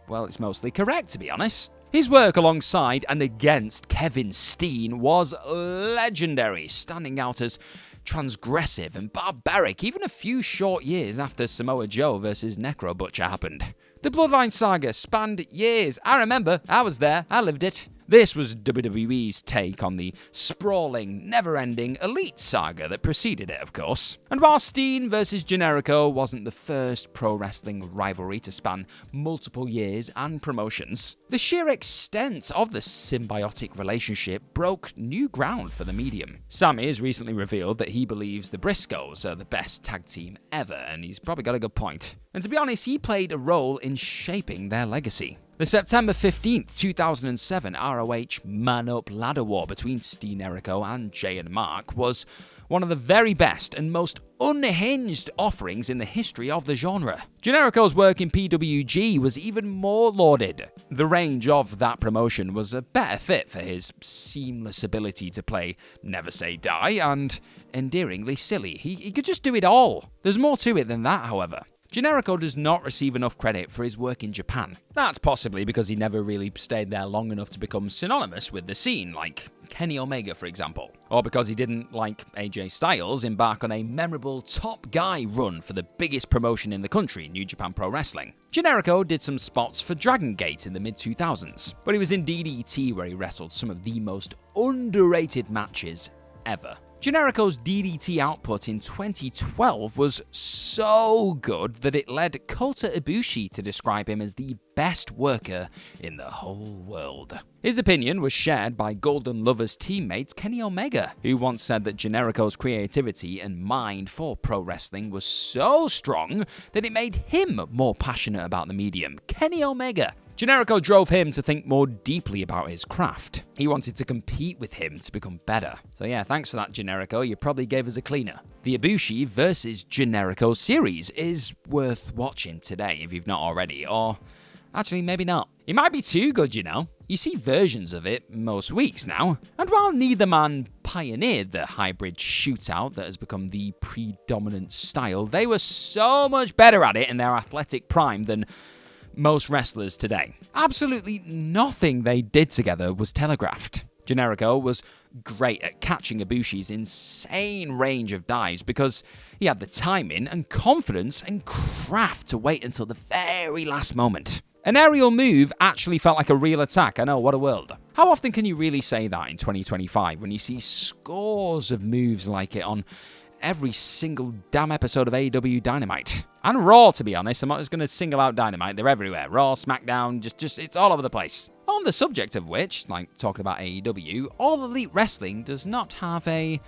well, it's mostly correct, to be honest. His work alongside and against Kevin Steen was legendary, standing out as transgressive and barbaric even a few short years after Samoa Joe versus Necro Butcher happened. The Bloodline saga spanned years. I remember, I was there, I lived it. This was WWE's take on the sprawling, never-ending Elite saga that preceded it, of course. And while Steen versus Generico wasn't the first pro wrestling rivalry to span multiple years and promotions, the sheer extent of the symbiotic relationship broke new ground for the medium. Sami has recently revealed that he believes the Briscoes are the best tag team ever, and he's probably got a good point. And to be honest, he played a role in shaping their legacy. The September 15th, 2007 ROH Man-Up Ladder War between Steen Jericho and Jay and Mark was one of the very best and most unhinged offerings in the history of the genre. Generico's work in PWG was even more lauded. The range of that promotion was a better fit for his seamless ability to play Never Say Die and endearingly silly. He could just do it all. There's more to it than that, however. Generico does not receive enough credit for his work in Japan. That's possibly because he never really stayed there long enough to become synonymous with the scene, like Kenny Omega, for example. Or because he didn't, like AJ Styles, embark on a memorable top guy run for the biggest promotion in the country, New Japan Pro Wrestling. Generico did some spots for Dragon Gate in the mid-2000s, but it was in DDT where he wrestled some of the most underrated matches ever. Generico's DDT output in 2012 was so good that it led Kota Ibushi to describe him as the best worker in the whole world. His opinion was shared by Golden Lover's teammate Kenny Omega, who once said that Generico's creativity and mind for pro wrestling was so strong that it made him more passionate about the medium. Kenny Omega. Generico drove him to think more deeply about his craft. He wanted to compete with him to become better. So yeah, thanks for that, Generico. You probably gave us a cleaner. The Ibushi versus Generico series is worth watching today if you've not already, or actually maybe not. It might be too good, you know. You see versions of it most weeks now, and while neither man pioneered the hybrid shootout that has become the predominant style, they were so much better at it in their athletic prime than most wrestlers today. Absolutely nothing they did together was telegraphed. Generico was great at catching Ibushi's insane range of dives because he had the timing and confidence and craft to wait until the very last moment. An aerial move actually felt like a real attack. I know, what a world. How often can you really say that in 2025 when you see scores of moves like it on every single damn episode of AEW Dynamite? And Raw, to be honest. I'm not just going to single out Dynamite. They're everywhere. Raw, SmackDown, just it's all over the place. On the subject of which, like talking about AEW, All Elite Wrestling does not have a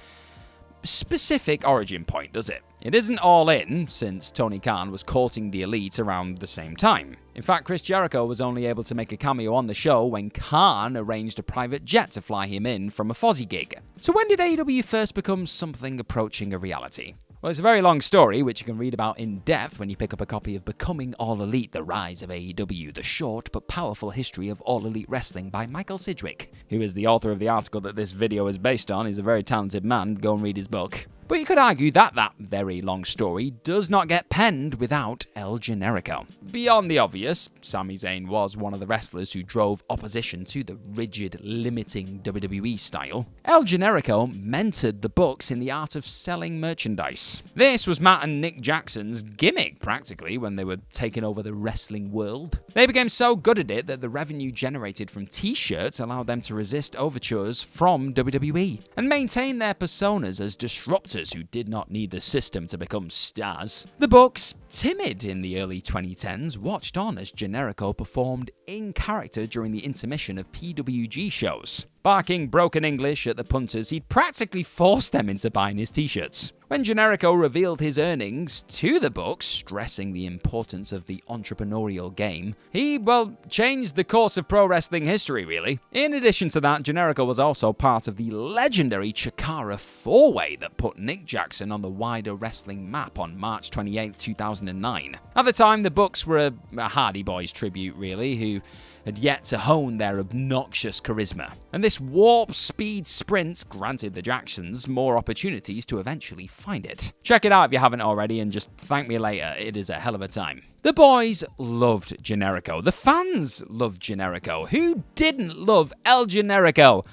specific origin point, does it? It isn't All In, since Tony Khan was courting the Elite around the same time. In fact, Chris Jericho was only able to make a cameo on the show when Khan arranged a private jet to fly him in from a Fozzy gig. So when did AEW first become something approaching a reality? Well, it's a very long story, which you can read about in depth when you pick up a copy of Becoming All Elite, The Rise of AEW, the short but powerful history of All Elite Wrestling by Michael Sidgwick, who is the author of the article that this video is based on. He's a very talented man. Go and read his book. But you could argue that that very long story does not get penned without El Generico. Beyond the obvious, Sami Zayn was one of the wrestlers who drove opposition to the rigid, limiting WWE style. El Generico mentored the Bucks in the art of selling merchandise. This was Matt and Nick Jackson's gimmick, practically, when they were taking over the wrestling world. They became so good at it that the revenue generated from t-shirts allowed them to resist overtures from WWE and maintain their personas as disruptors who did not need the system to become stars. The Bucks, timid in the early 2010s, watched on as Generico performed in character during the intermission of PWG shows. Barking broken English at the punters, he'd practically forced them into buying his t-shirts. When Generico revealed his earnings to the books, stressing the importance of the entrepreneurial game, he, changed the course of pro wrestling history, really. In addition to that, Generico was also part of the legendary Chikara 4-way that put Nick Jackson on the wider wrestling map on March 28, 2009. At the time, the books were a Hardy Boys tribute, really, who had yet to hone their obnoxious charisma. And this warp speed sprint granted the Jacksons more opportunities to eventually find it. Check it out if you haven't already and just thank me later, it is a hell of a time. The boys loved Generico. The fans loved Generico. Who didn't love El Generico?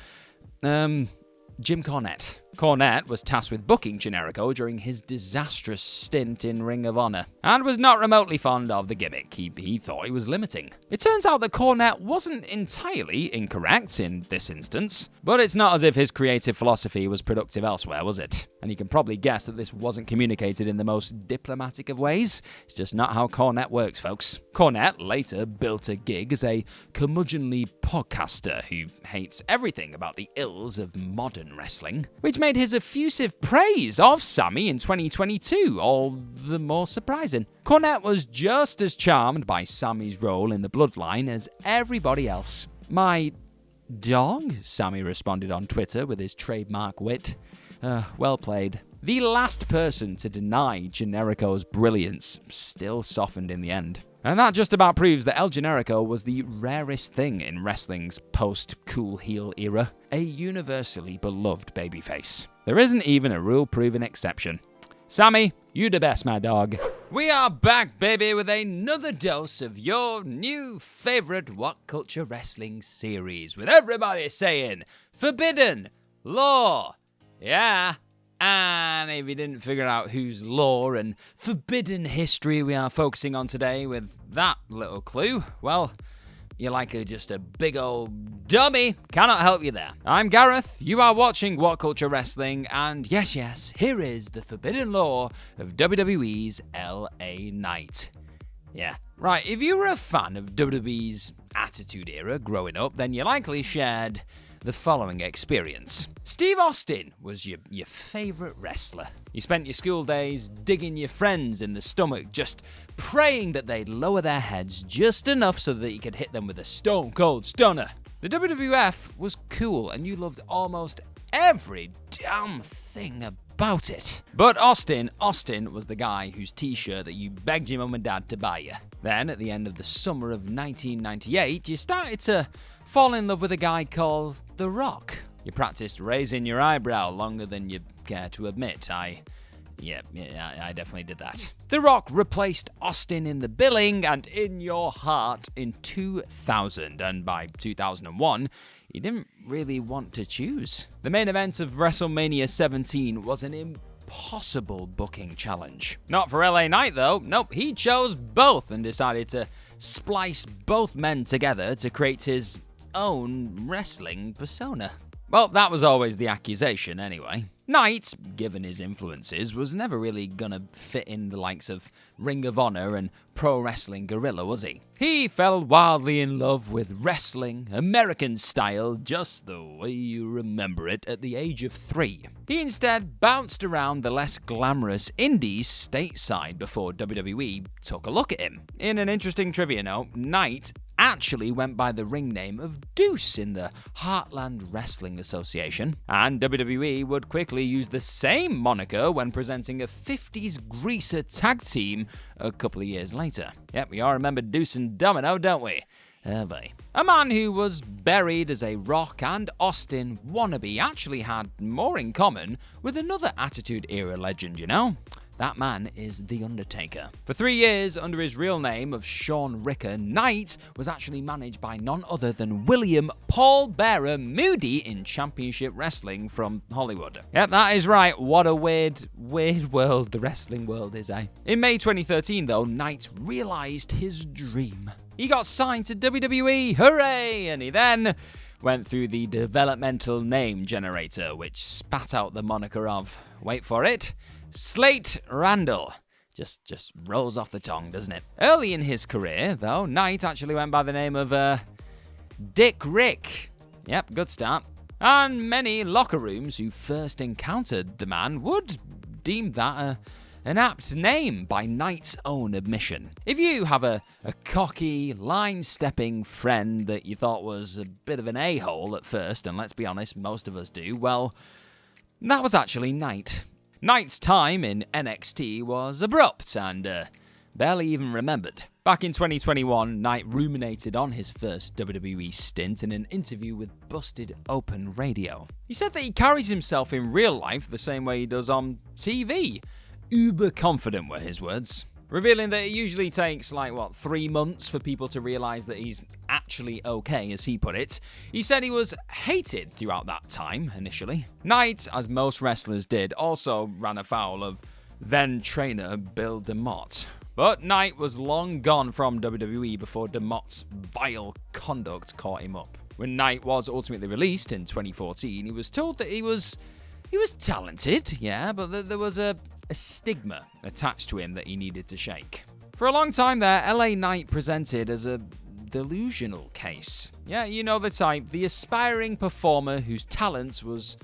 Jim Cornette. Cornette was tasked with booking Generico during his disastrous stint in Ring of Honor, and was not remotely fond of the gimmick. He thought he was limiting. It turns out that Cornette wasn't entirely incorrect in this instance, but it's not as if his creative philosophy was productive elsewhere, was it? And you can probably guess that this wasn't communicated in the most diplomatic of ways. It's just not how Cornette works, folks. Cornette later built a gig as a curmudgeonly podcaster who hates everything about the ills of modern wrestling, which made his effusive praise of Sami in 2022 all the more surprising. Cornette was just as charmed by Sami's role in the bloodline as everybody else. "My dog?" Sami responded on Twitter with his trademark wit. Well played. The last person to deny Generico's brilliance still softened in the end. And that just about proves that El Generico was the rarest thing in wrestling's post-cool heel era, a universally beloved babyface. There isn't even a rule-proven exception. Sami, you the best, my dog. We are back, baby, with another dose of your new favorite What Culture Wrestling series, with everybody saying, Forbidden Law. Yeah. And if you didn't figure out whose lore and forbidden history we are focusing on today with that little clue, well, you're likely just a big old dummy. Cannot help you there. I'm Gareth, you are watching What Culture Wrestling, and yes, here is the forbidden lore of WWE's LA Knight. Yeah, right, if you were a fan of WWE's Attitude Era growing up, then you likely shared the following experience. Steve Austin was your favorite wrestler. You spent your school days digging your friends in the stomach, just praying that they'd lower their heads just enough so that you could hit them with a stone cold stunner. The WWF was cool and you loved almost every damn thing about it. But Austin was the guy whose t-shirt that you begged your mum and dad to buy you. Then, at the end of the summer of 1998, you started to fall in love with a guy called The Rock. You practiced raising your eyebrow longer than you care to admit. I definitely did that. The Rock replaced Austin in the billing and in your heart in 2000, and by 2001, you didn't really want to choose. The main event of WrestleMania 17 was an impossible booking challenge. Not for LA Knight though. Nope, he chose both and decided to splice both men together to create his own wrestling persona. Well, that was always the accusation anyway. Knight, given his influences, was never really gonna fit in the likes of Ring of Honor and Pro Wrestling Guerrilla, was he? He fell wildly in love with wrestling, American style, just the way you remember it, at the age of 3. He instead bounced around the less glamorous indies stateside before WWE took a look at him. In an interesting trivia note, Knight actually went by the ring name of Deuce in the Heartland Wrestling Association, and WWE would quickly use the same moniker when presenting a 50s greaser tag team a couple of years later. Yep, we all remember Deuce and Domino, don't we? Oh boy. A man who was buried as a Rock and Austin wannabe actually had more in common with another Attitude Era legend, you know? That man is The Undertaker. For 3 years, under his real name of Shawn Ricker, Knight was actually managed by none other than William Paul Bearer Moody in Championship Wrestling from Hollywood. Yep, that is right. What a weird world the wrestling world is, eh? In May 2013, though, Knight realized his dream. He got signed to WWE, hooray! And he then went through the developmental name generator, which spat out the moniker of, wait for it, Slate Randall. Just rolls off the tongue, doesn't it? Early in his career, though, Knight actually went by the name of, Dick Rick. Yep, good start. And many locker rooms who first encountered the man would deemed that an apt name by Knight's own admission. If you have a cocky, line-stepping friend that you thought was a bit of an a-hole at first, and let's be honest, most of us do, well, that was actually Knight. Knight's time in NXT was abrupt and barely even remembered. Back in 2021, Knight ruminated on his first WWE stint in an interview with Busted Open Radio. He said that he carries himself in real life the same way he does on TV. Uber confident were his words, revealing that it usually takes 3 months for people to realize that he's actually okay, as he put it. He said he was hated throughout that time initially. Knight, as most wrestlers did, also ran afoul of then trainer Bill DeMott. But Knight was long gone from WWE before DeMott's vile conduct caught him up. When Knight was ultimately released in 2014, he was told that he was talented, yeah, but there was a stigma attached to him that he needed to shake. For a long time there, LA Knight presented as a delusional case. Yeah, you know the type, the aspiring performer whose talent was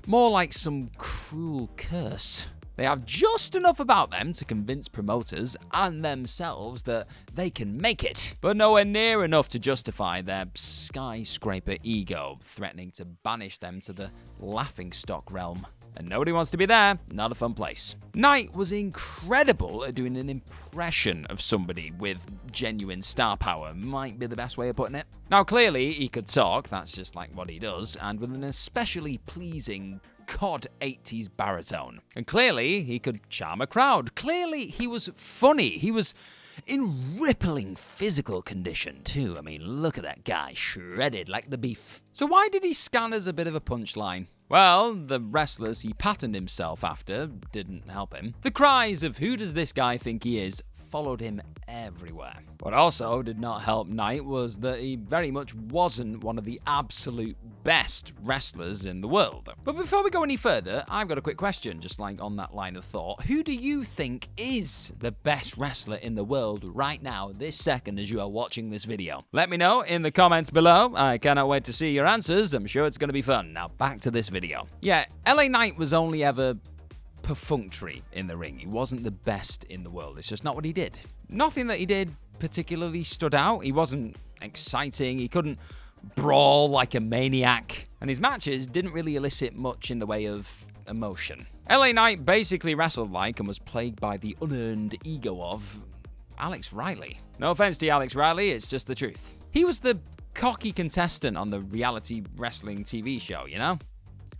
more like some cruel curse. They have just enough about them to convince promoters and themselves that they can make it, but nowhere near enough to justify their skyscraper ego, threatening to banish them to the laughingstock realm. And nobody wants to be there, not a fun place. Knight was incredible at doing an impression of somebody with genuine star power, might be the best way of putting it. Now clearly he could talk, that's just what he does, and with an especially pleasing COD 80s baritone. And clearly he could charm a crowd. Clearly he was funny. He was in rippling physical condition too. I mean, look at that guy, shredded like the beef. So why did he scan as a bit of a punchline? Well, the wrestlers he patterned himself after didn't help him. The cries of "who does this guy think he is" followed him everywhere. What also did not help Knight was that he very much wasn't one of the absolute best wrestlers in the world. But before we go any further, I've got a quick question, just on that line of thought. Who do you think is the best wrestler in the world right now, this second, as you are watching this video? Let me know in the comments below. I cannot wait to see your answers. I'm sure it's going to be fun. Now back to this video. Yeah, LA Knight was only ever perfunctory in the ring. He wasn't the best in the world. It's just not what he did. Nothing that he did particularly stood out. He wasn't exciting. He couldn't brawl like a maniac. And his matches didn't really elicit much in the way of emotion. LA Knight basically wrestled like and was plagued by the unearned ego of Alex Riley. No offense to Alex Riley, it's just the truth. He was the cocky contestant on the reality wrestling TV show, you know?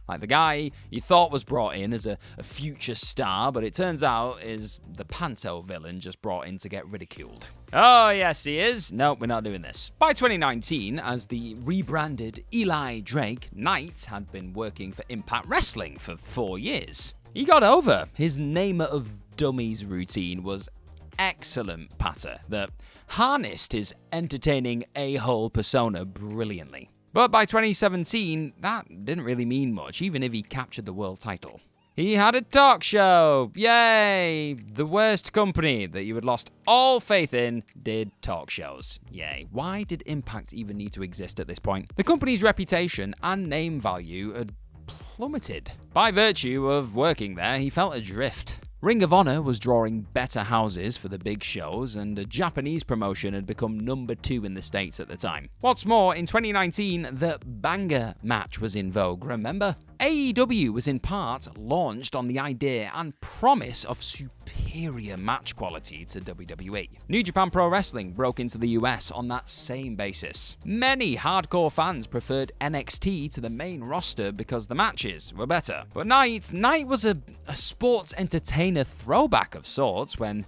Like the guy you thought was brought in as a future star, but it turns out is the panto villain just brought in to get ridiculed. Oh, yes, he is. Nope, we're not doing this. By 2019, as the rebranded Eli Drake, Knight had been working for Impact Wrestling for 4 years. He got over. His Namer of Dummies routine was excellent patter that harnessed his entertaining a-hole persona brilliantly. But by 2017, that didn't really mean much, even if he captured the world title. He had a talk show! Yay! The worst company that you had lost all faith in did talk shows. Yay. Why did Impact even need to exist at this point? The company's reputation and name value had plummeted. By virtue of working there, he felt adrift. Ring of Honor was drawing better houses for the big shows, and a Japanese promotion had become number 2 in the States at the time. What's more, in 2019, the banger match was in vogue, remember? AEW was in part launched on the idea and promise of superior match quality to WWE. New Japan Pro Wrestling broke into the US on that same basis. Many hardcore fans preferred NXT to the main roster because the matches were better. But Knight was a sports entertainer throwback of sorts when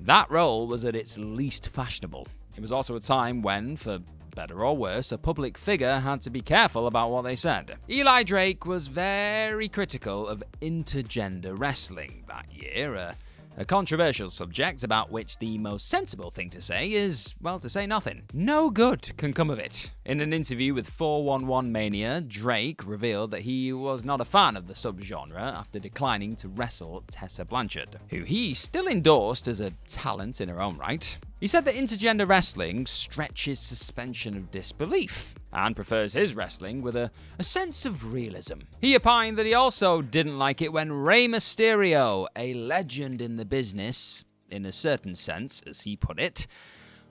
that role was at its least fashionable. It was also a time when, for better or worse, a public figure had to be careful about what they said. Eli Drake was very critical of intergender wrestling that year, a controversial subject about which the most sensible thing to say is, well, to say nothing. No good can come of it. In an interview with 411 Mania, Drake revealed that he was not a fan of the subgenre after declining to wrestle Tessa Blanchard, who he still endorsed as a talent in her own right. He said that intergender wrestling stretches suspension of disbelief and prefers his wrestling with a sense of realism. He opined that he also didn't like it when Rey Mysterio, a legend in the business, in a certain sense, as he put it,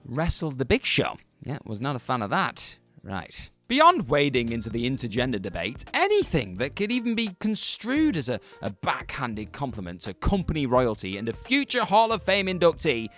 wrestled the Big Show. Yeah, was not a fan of that. Right. Beyond wading into the intergender debate, anything that could even be construed as a backhanded compliment to company royalty and a future Hall of Fame inductee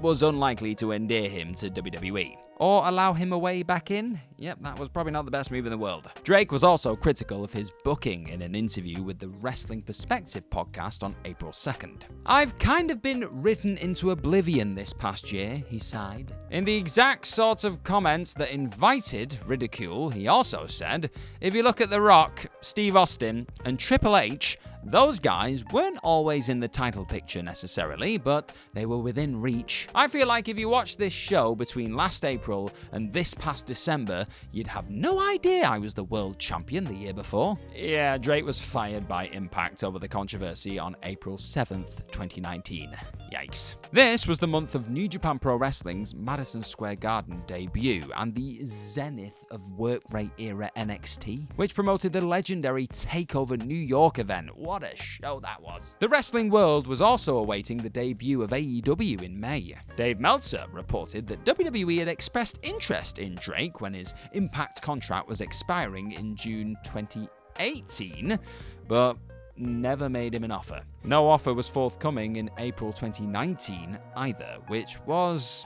was unlikely to endear him to WWE. Or allow him a way back in? Yep, that was probably not the best move in the world. Drake was also critical of his booking in an interview with the Wrestling Perspective podcast on April 2nd. "I've kind of been written into oblivion this past year," he sighed. In the exact sort of comments that invited ridicule, he also said, "If you look at The Rock, Steve Austin, and Triple H, those guys weren't always in the title picture necessarily, but they were within reach. I feel like if you watched this show between last April and this past December, you'd have no idea I was the world champion the year before." Yeah, Drake was fired by Impact over the controversy on April 7th, 2019. Yikes. This was the month of New Japan Pro Wrestling's Madison Square Garden debut and the zenith of work rate era NXT, which promoted the legendary TakeOver New York event. What a show that was. The wrestling world was also awaiting the debut of AEW in May. Dave Meltzer reported that WWE had expressed interest in Drake when his Impact contract was expiring in June 2018, but never made him an offer. No offer was forthcoming in April 2019 either, which was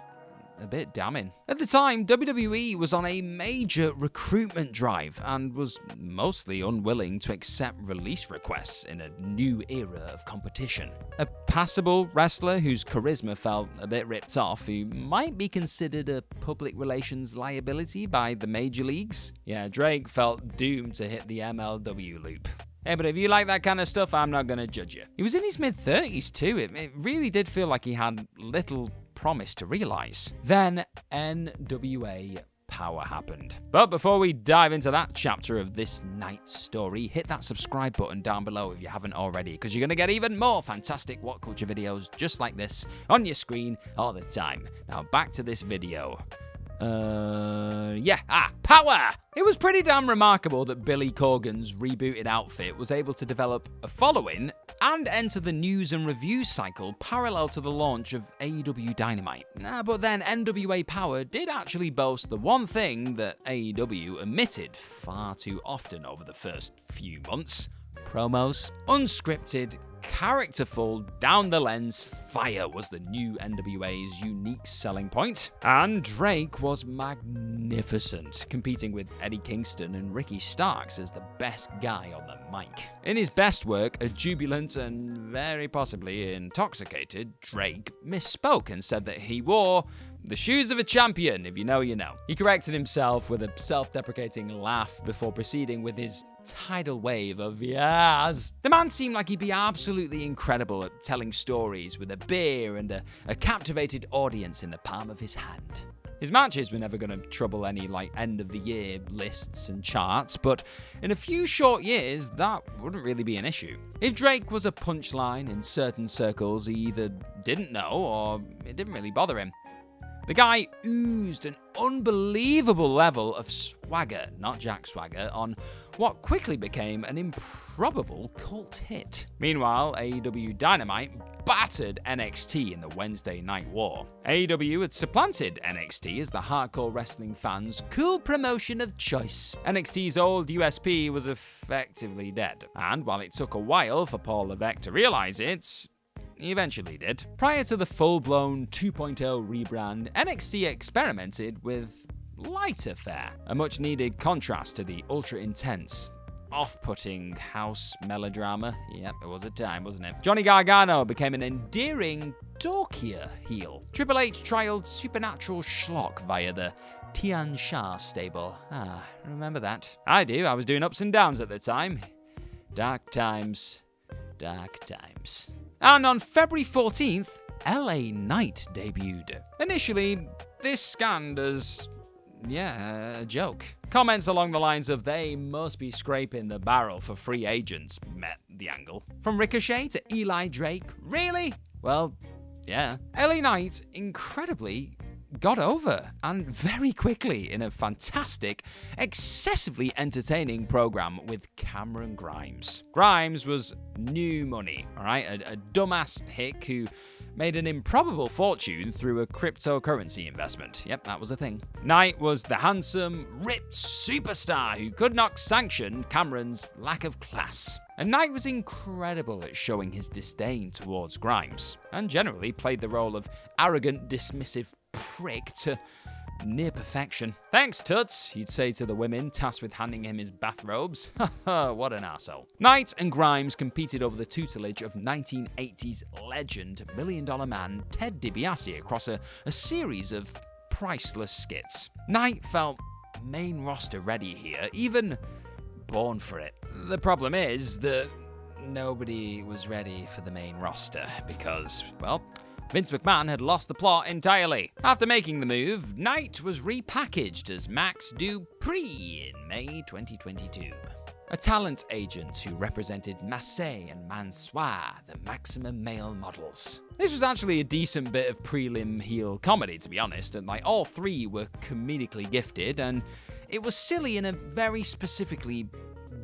a bit damning. At the time, WWE was on a major recruitment drive and was mostly unwilling to accept release requests in a new era of competition. A passable wrestler whose charisma felt a bit ripped off, who might be considered a public relations liability by the major leagues? Yeah, Drake felt doomed to hit the MLW loop. Hey, but if you like that kind of stuff, I'm not going to judge you. He was in his mid-30s too. It really did feel like he had little promise to realize. Then NWA Power happened. But before we dive into that chapter of this night's story, hit that subscribe button down below if you haven't already, because you're going to get even more fantastic WhatCulture videos just like this on your screen all the time. Now back to this video. Power! It was pretty damn remarkable that Billy Corgan's rebooted outfit was able to develop a following and enter the news and review cycle parallel to the launch of AEW Dynamite. But then NWA Power did actually boast the one thing that AEW omitted far too often over the first few months: promos. Unscripted, characterful, down-the-lens fire was the new NWA's unique selling point. And Drake was magnificent, competing with Eddie Kingston and Ricky Starks as the best guy on the mic. In his best work, a jubilant and very possibly intoxicated Drake misspoke and said that he wore the shoes of a champion. If you know, you know. He corrected himself with a self-deprecating laugh before proceeding with his tidal wave of yes. The man seemed like he'd be absolutely incredible at telling stories with a beer and a captivated audience in the palm of his hand. His matches were never going to trouble any end-of-the-year lists and charts, but in a few short years, that wouldn't really be an issue. If Drake was a punchline in certain circles, he either didn't know or it didn't really bother him. The guy oozed an unbelievable level of swagger, not Jack Swagger, on what quickly became an improbable cult hit. Meanwhile, AEW Dynamite battered NXT in the Wednesday Night War. AEW had supplanted NXT as the hardcore wrestling fans' cool promotion of choice. NXT's old USP was effectively dead, and while it took a while for Paul Levesque to realize it, he eventually did. Prior to the full-blown 2.0 rebrand, NXT experimented with lighter fare, a much-needed contrast to the ultra-intense, off-putting house melodrama. Yep, it was a time, wasn't it? Johnny Gargano became an endearing, dorkier heel. Triple H trialed supernatural schlock via the Tian Sha stable. Remember that? I do. I was doing ups and downs at the time. Dark times. Dark times. And on February 14th, LA Knight debuted. Initially, this scanned as, a joke. Comments along the lines of "they must be scraping the barrel for free agents" met the angle. From Ricochet to Eli Drake, really? Well, Yeah. LA Knight incredibly got over, and very quickly, in a fantastic, excessively entertaining program with Cameron Grimes. Grimes was new money, all right? A dumbass hick who made an improbable fortune through a cryptocurrency investment. Yep, that was a thing. Knight was the handsome, ripped superstar who could not sanction Cameron's lack of class. And Knight was incredible at showing his disdain towards Grimes, and generally played the role of arrogant, dismissive prick to near perfection. "Thanks, Toots," he'd say to the women tasked with handing him his bathrobes. Haha, what an arsehole. Knight and Grimes competed over the tutelage of 1980s legend Million Dollar Man Ted DiBiase across a series of priceless skits. Knight felt main roster ready here, even born for it. The problem is that nobody was ready for the main roster because, well, Vince McMahon had lost the plot entirely. After making the move, Knight was repackaged as Max Dupree in May 2022. A talent agent who represented Massey and Mansoir, the maximum male models. This was actually a decent bit of prelim heel comedy, to be honest, and all three were comedically gifted, and it was silly in a very specifically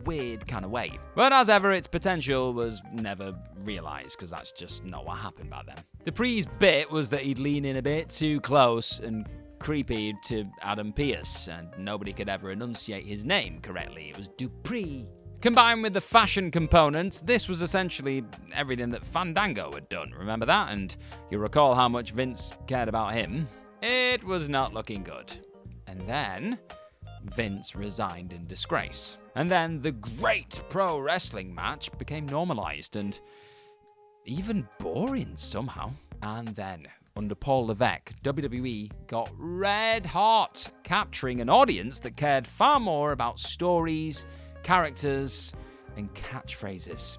weird kind of way. But as ever, its potential was never realized, because that's just not what happened back then. Dupree's bit was that he'd lean in a bit too close and creepy to Adam Pearce, and nobody could ever enunciate his name correctly. It was Dupree. Combined with the fashion component, this was essentially everything that Fandango had done. Remember that? And you recall how much Vince cared about him? It was not looking good. And then Vince resigned in disgrace. And then the great pro wrestling match became normalized and even boring somehow. And then, under Paul Levesque, WWE got red hot, capturing an audience that cared far more about stories, characters, and catchphrases.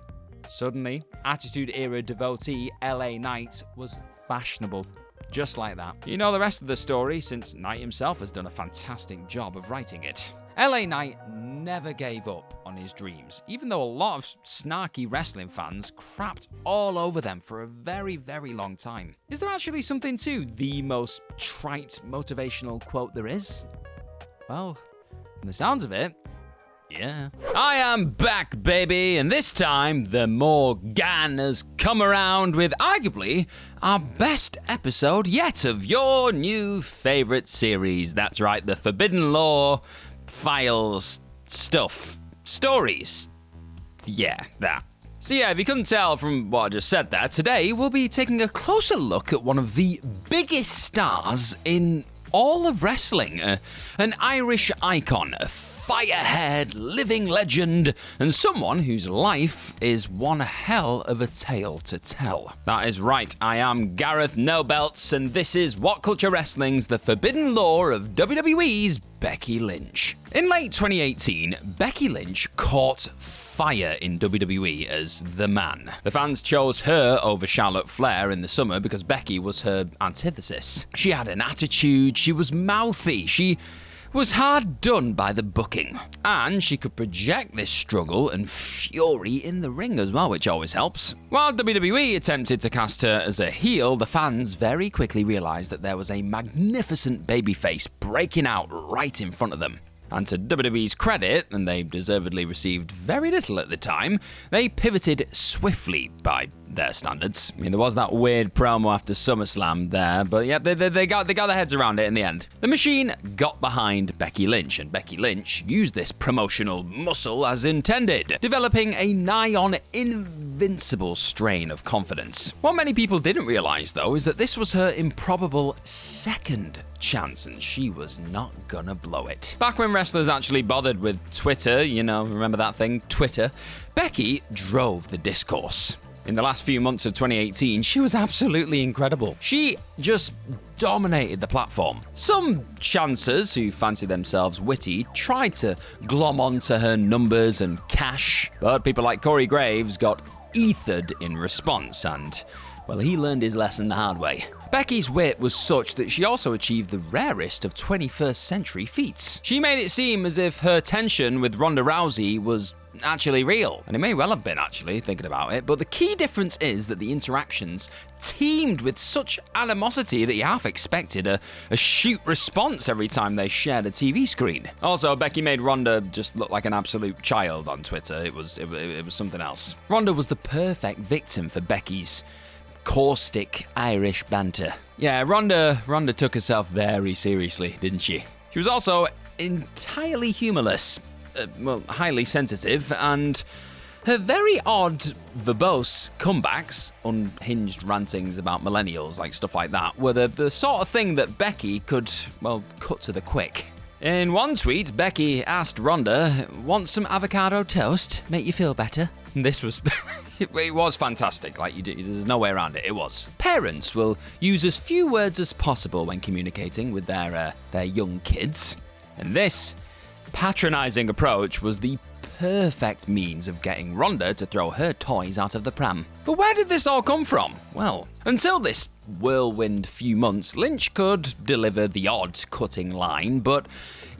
Suddenly, Attitude Era devotee LA Knight was fashionable. Just like that. You know the rest of the story, since Knight himself has done a fantastic job of writing it. LA Knight never gave up on his dreams, even though a lot of snarky wrestling fans crapped all over them for a very, very long time. Is there actually something to the most trite motivational quote there is? Well, from the sounds of it, yeah. I am back, baby, and this time the Morgan has come around with arguably our best episode yet of your new favorite series. That's right, the Forbidden Lore files stuff. Stories. Yeah, that. So yeah, if you couldn't tell from what I just said there, today we'll be taking a closer look at one of the biggest stars in all of wrestling. An Irish icon, a fire-haired living legend, and someone whose life is one hell of a tale to tell. That is right, I am Gareth Nobelts, and this is WhatCulture Wrestling's The Forbidden Lore of WWE's Becky Lynch. In late 2018, Becky Lynch caught fire in WWE as the man. The fans chose her over Charlotte Flair in the summer because Becky was her antithesis. She had an attitude, she was mouthy, she was hard done by the booking, and she could project this struggle and fury in the ring as well, which always helps. While WWE attempted to cast her as a heel, the fans very quickly realized that there was a magnificent babyface breaking out right in front of them. And to WWE's credit, and they deservedly received very little at the time, they pivoted swiftly by their standards. I mean, there was that weird promo after SummerSlam there, but yeah, they got their heads around it in the end. The machine got behind Becky Lynch, and Becky Lynch used this promotional muscle as intended, developing a nigh-on invincible strain of confidence. What many people didn't realize, though, is that this was her improbable second chance, and she was not gonna blow it. Back when wrestlers actually bothered with Twitter, you know, remember that thing, Twitter, Becky drove the discourse. In the last few months of 2018, she was absolutely incredible. She just dominated the platform. Some chancers who fancy themselves witty tried to glom onto her numbers and cash, but people like Corey Graves got ethered in response, and, well, he learned his lesson the hard way. Becky's wit was such that she also achieved the rarest of 21st century feats. She made it seem as if her tension with Ronda Rousey was actually real. And it may well have been, actually, thinking about it. But the key difference is that the interactions teemed with such animosity that you half expected a shoot response every time they shared a TV screen. Also, Becky made Ronda just look like an absolute child on Twitter. It was something else. Ronda was the perfect victim for Becky's caustic Irish banter. Yeah, Ronda took herself very seriously, didn't she? She was also entirely humorless, highly sensitive, and her very odd, verbose comebacks, unhinged rantings about millennials, like stuff like that, were the sort of thing that Becky could, cut to the quick. In one tweet, Becky asked Ronda, "Want some avocado toast? Make you feel better?" And this was... it was fantastic. There's no way around it. It was. Parents will use as few words as possible when communicating with their young kids. And this patronizing approach was the perfect means of getting Ronda to throw her toys out of the pram. But where did this all come from? Well, until this whirlwind few months, Lynch could deliver the odd cutting line, but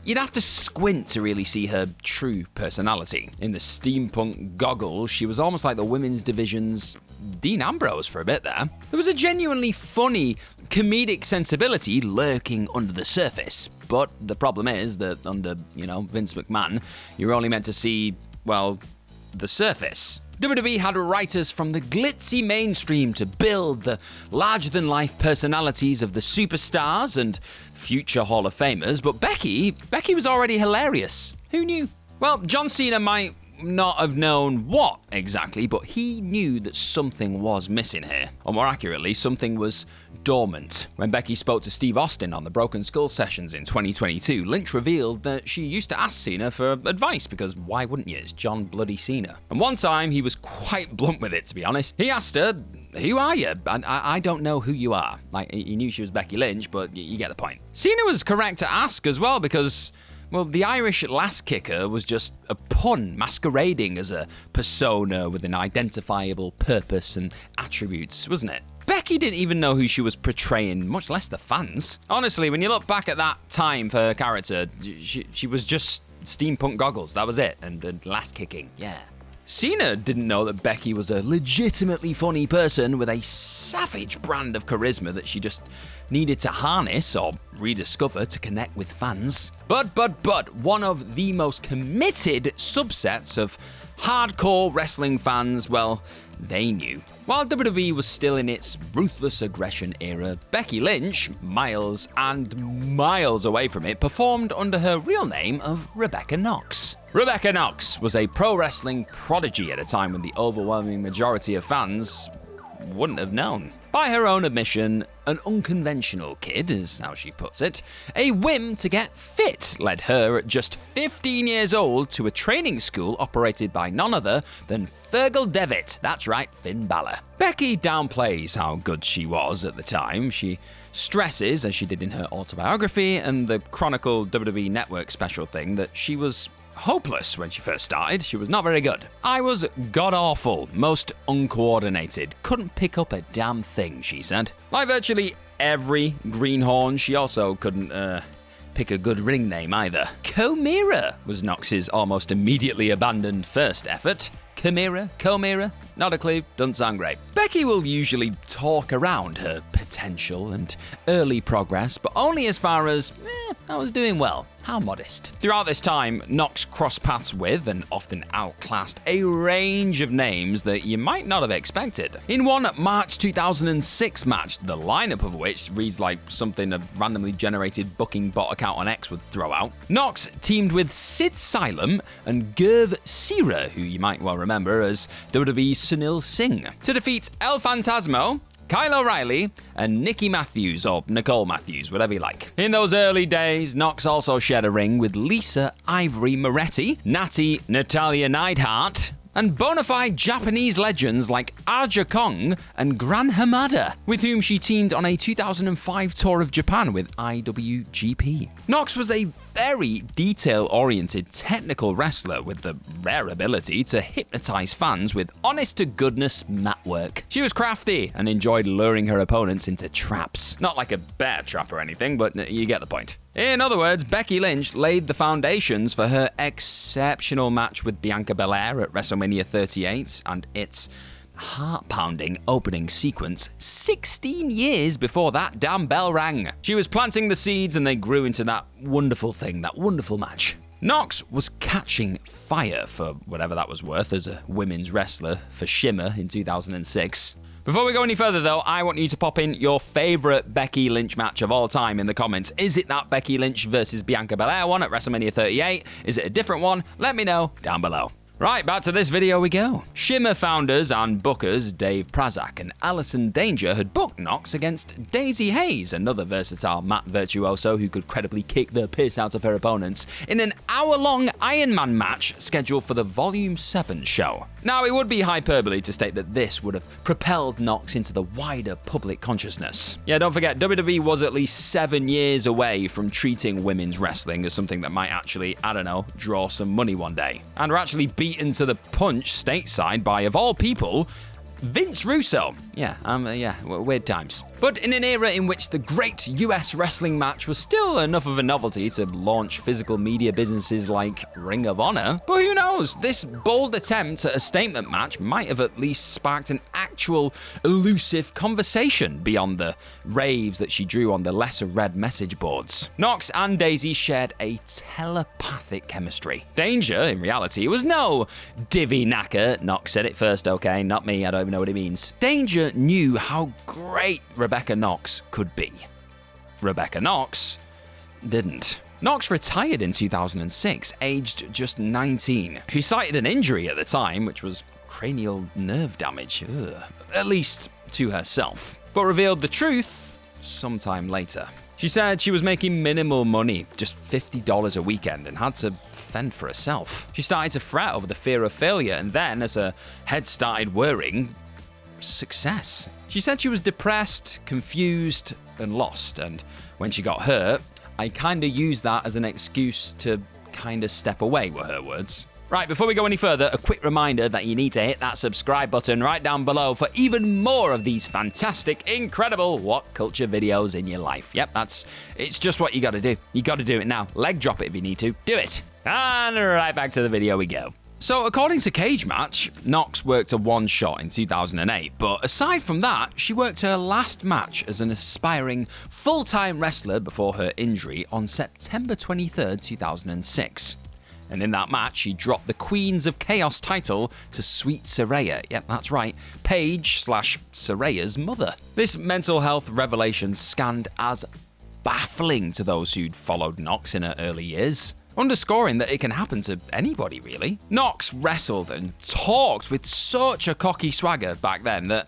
you'd have to squint to really see her true personality. In the steampunk goggles, she was almost like the women's division's Dean Ambrose for a bit there. There was a genuinely funny, comedic sensibility lurking under the surface. But the problem is that under, Vince McMahon, you're only meant to see, the surface. WWE had writers from the glitzy mainstream to build the larger-than-life personalities of the superstars and future Hall of Famers, but Becky was already hilarious. Who knew? Well, John Cena might not have known what exactly, but he knew that something was missing here. Or more accurately, something was dormant. When Becky spoke to Steve Austin on the Broken Skull sessions in 2022, Lynch revealed that she used to ask Cena for advice, because why wouldn't you? It's John bloody Cena. And one time, he was quite blunt with it, to be honest. He asked her, "Who are you?" And I don't know who you are. He knew she was Becky Lynch, but you get the point. Cena was correct to ask as well, because the Irish lass kicker was just a pun masquerading as a persona with an identifiable purpose and attributes, wasn't it? Becky didn't even know who she was portraying, much less the fans. Honestly, when you look back at that time for her character, she was just steampunk goggles, that was it, and lass kicking, yeah. Cena didn't know that Becky was a legitimately funny person with a savage brand of charisma that she just needed to harness or rediscover to connect with fans. But one of the most committed subsets of hardcore wrestling fans, they knew. While WWE was still in its ruthless aggression era, Becky Lynch, miles and miles away from it, performed under her real name of Rebecca Knox. Rebecca Knox was a pro wrestling prodigy at a time when the overwhelming majority of fans wouldn't have known. By her own admission, an unconventional kid, is how she puts it. A whim to get fit led her at just 15 years old to a training school operated by none other than Fergal Devitt. That's right, Finn Balor. Becky downplays how good she was at the time. She stresses, as she did in her autobiography and the Chronicle WWE Network special thing, that she was hopeless when she first started. She was not very good. "I was god-awful, most uncoordinated, couldn't pick up a damn thing," she said. Like virtually every greenhorn, she also couldn't pick a good ring name either. Chimera was Knox's almost immediately abandoned first effort. Chimera, not a clue, doesn't sound great. Becky will usually talk around her potential and early progress, but only as far as, I was doing well. How modest. Throughout this time, Knox crossed paths with and often outclassed a range of names that you might not have expected. In one March 2006 match, the lineup of which reads like something a randomly generated booking bot account on X would throw out, Knox teamed with Sid Silem and Gerv Sira, who you might well remember as WWE's Sunil Singh, to defeat El Phantasmo, Kyle O'Reilly, and Nikki Matthews, or Nicole Matthews, whatever you like. In those early days, Knox also shared a ring with Lisa Ivory Moretti, Natty Natalia Neidhart, and bona fide Japanese legends like Aja Kong and Gran Hamada, with whom she teamed on a 2005 tour of Japan with IWGP. Knox was a very detail-oriented technical wrestler with the rare ability to hypnotize fans with honest-to-goodness mat work. She was crafty and enjoyed luring her opponents into traps. Not like a bear trap or anything, but you get the point. In other words, Becky Lynch laid the foundations for her exceptional match with Bianca Belair at WrestleMania 38 and its heart-pounding opening sequence 16 years before that damn bell rang. She was planting the seeds and they grew into that wonderful thing, that wonderful match. Nox was catching fire, for whatever that was worth, as a women's wrestler for Shimmer in 2006. Before we go any further though, I want you to pop in your favourite Becky Lynch match of all time in the comments. Is it that Becky Lynch versus Bianca Belair one at WrestleMania 38? Is it a different one? Let me know down below. Right, back to this video we go. Shimmer founders and bookers Dave Prazak and Allison Danger had booked Nox against Daisy Hayes, another versatile mat virtuoso who could credibly kick the piss out of her opponents, in an hour-long Iron Man match scheduled for the Volume 7 show. Now, it would be hyperbole to state that this would have propelled Nox into the wider public consciousness. Yeah, don't forget, WWE was at least 7 years away from treating women's wrestling as something that might actually, I don't know, draw some money one day. And we're actually beaten to the punch stateside by, of all people, Vince Russo. Weird times. But in an era in which the great US wrestling match was still enough of a novelty to launch physical media businesses like Ring of Honor. But who knows, this bold attempt at a statement match might have at least sparked an actual elusive conversation beyond the raves that she drew on the lesser read message boards. Nox and Daisy shared a telepathic chemistry. Danger, in reality, was no divvy knacker. Nox said it first, okay, not me, I don't even know what it means. Danger knew how great Rebecca Nox could be. Rebecca Nox didn't. Nox retired in 2006, aged just 19. She cited an injury at the time, which was cranial nerve damage. At least to herself. But revealed the truth sometime later. She said she was making minimal money, just $50 a weekend, and had to fend for herself. She started to fret over the fear of failure, and then, as her head started whirring, success. She said she was depressed, confused, and lost, and when she got hurt, I kinda used that as an excuse to kinda step away, were her words. Right, before we go any further, a quick reminder that you need to hit that subscribe button right down below for even more of these fantastic, incredible WhatCulture videos in your life. Yep, it's just what you gotta do. You gotta do it now. Leg drop it if you need to. Do it. And right back to the video we go. So, according to Cage Match, Nox worked a one-shot in 2008, but aside from that, she worked her last match as an aspiring full-time wrestler before her injury on September 23rd, 2006. And in that match, she dropped the Queens of Chaos title to Sweet Saraya. Yep, that's right, Paige/Saraya's mother. This mental health revelation scanned as baffling to those who'd followed Nox in her early years, underscoring that it can happen to anybody, really. Nox wrestled and talked with such a cocky swagger back then that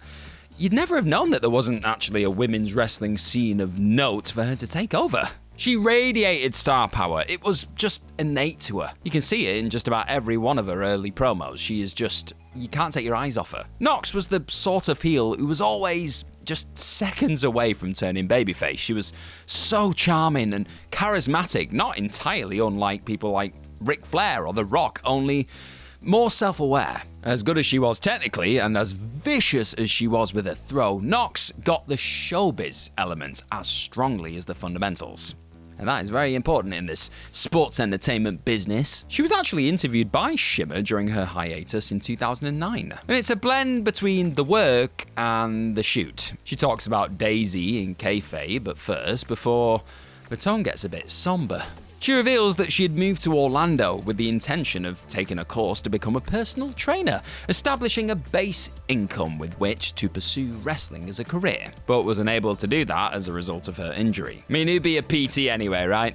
you'd never have known that there wasn't actually a women's wrestling scene of note for her to take over. She radiated star power. It was just innate to her. You can see it in just about every one of her early promos. She is just, you can't take your eyes off her. Nox was the sort of heel who was always just seconds away from turning babyface. She was so charming and charismatic, not entirely unlike people like Ric Flair or The Rock, only more self-aware. As good as she was technically, and as vicious as she was with her throw, Nox got the showbiz element as strongly as the fundamentals. And that is very important in this sports entertainment business. She was actually interviewed by Shimmer during her hiatus in 2009. And it's a blend between the work and the shoot. She talks about Daisy in kayfabe at first, before the tone gets a bit somber. She reveals that she had moved to Orlando with the intention of taking a course to become a personal trainer, establishing a base income with which to pursue wrestling as a career, but was unable to do that as a result of her injury. I mean, who'd be a PT anyway, right?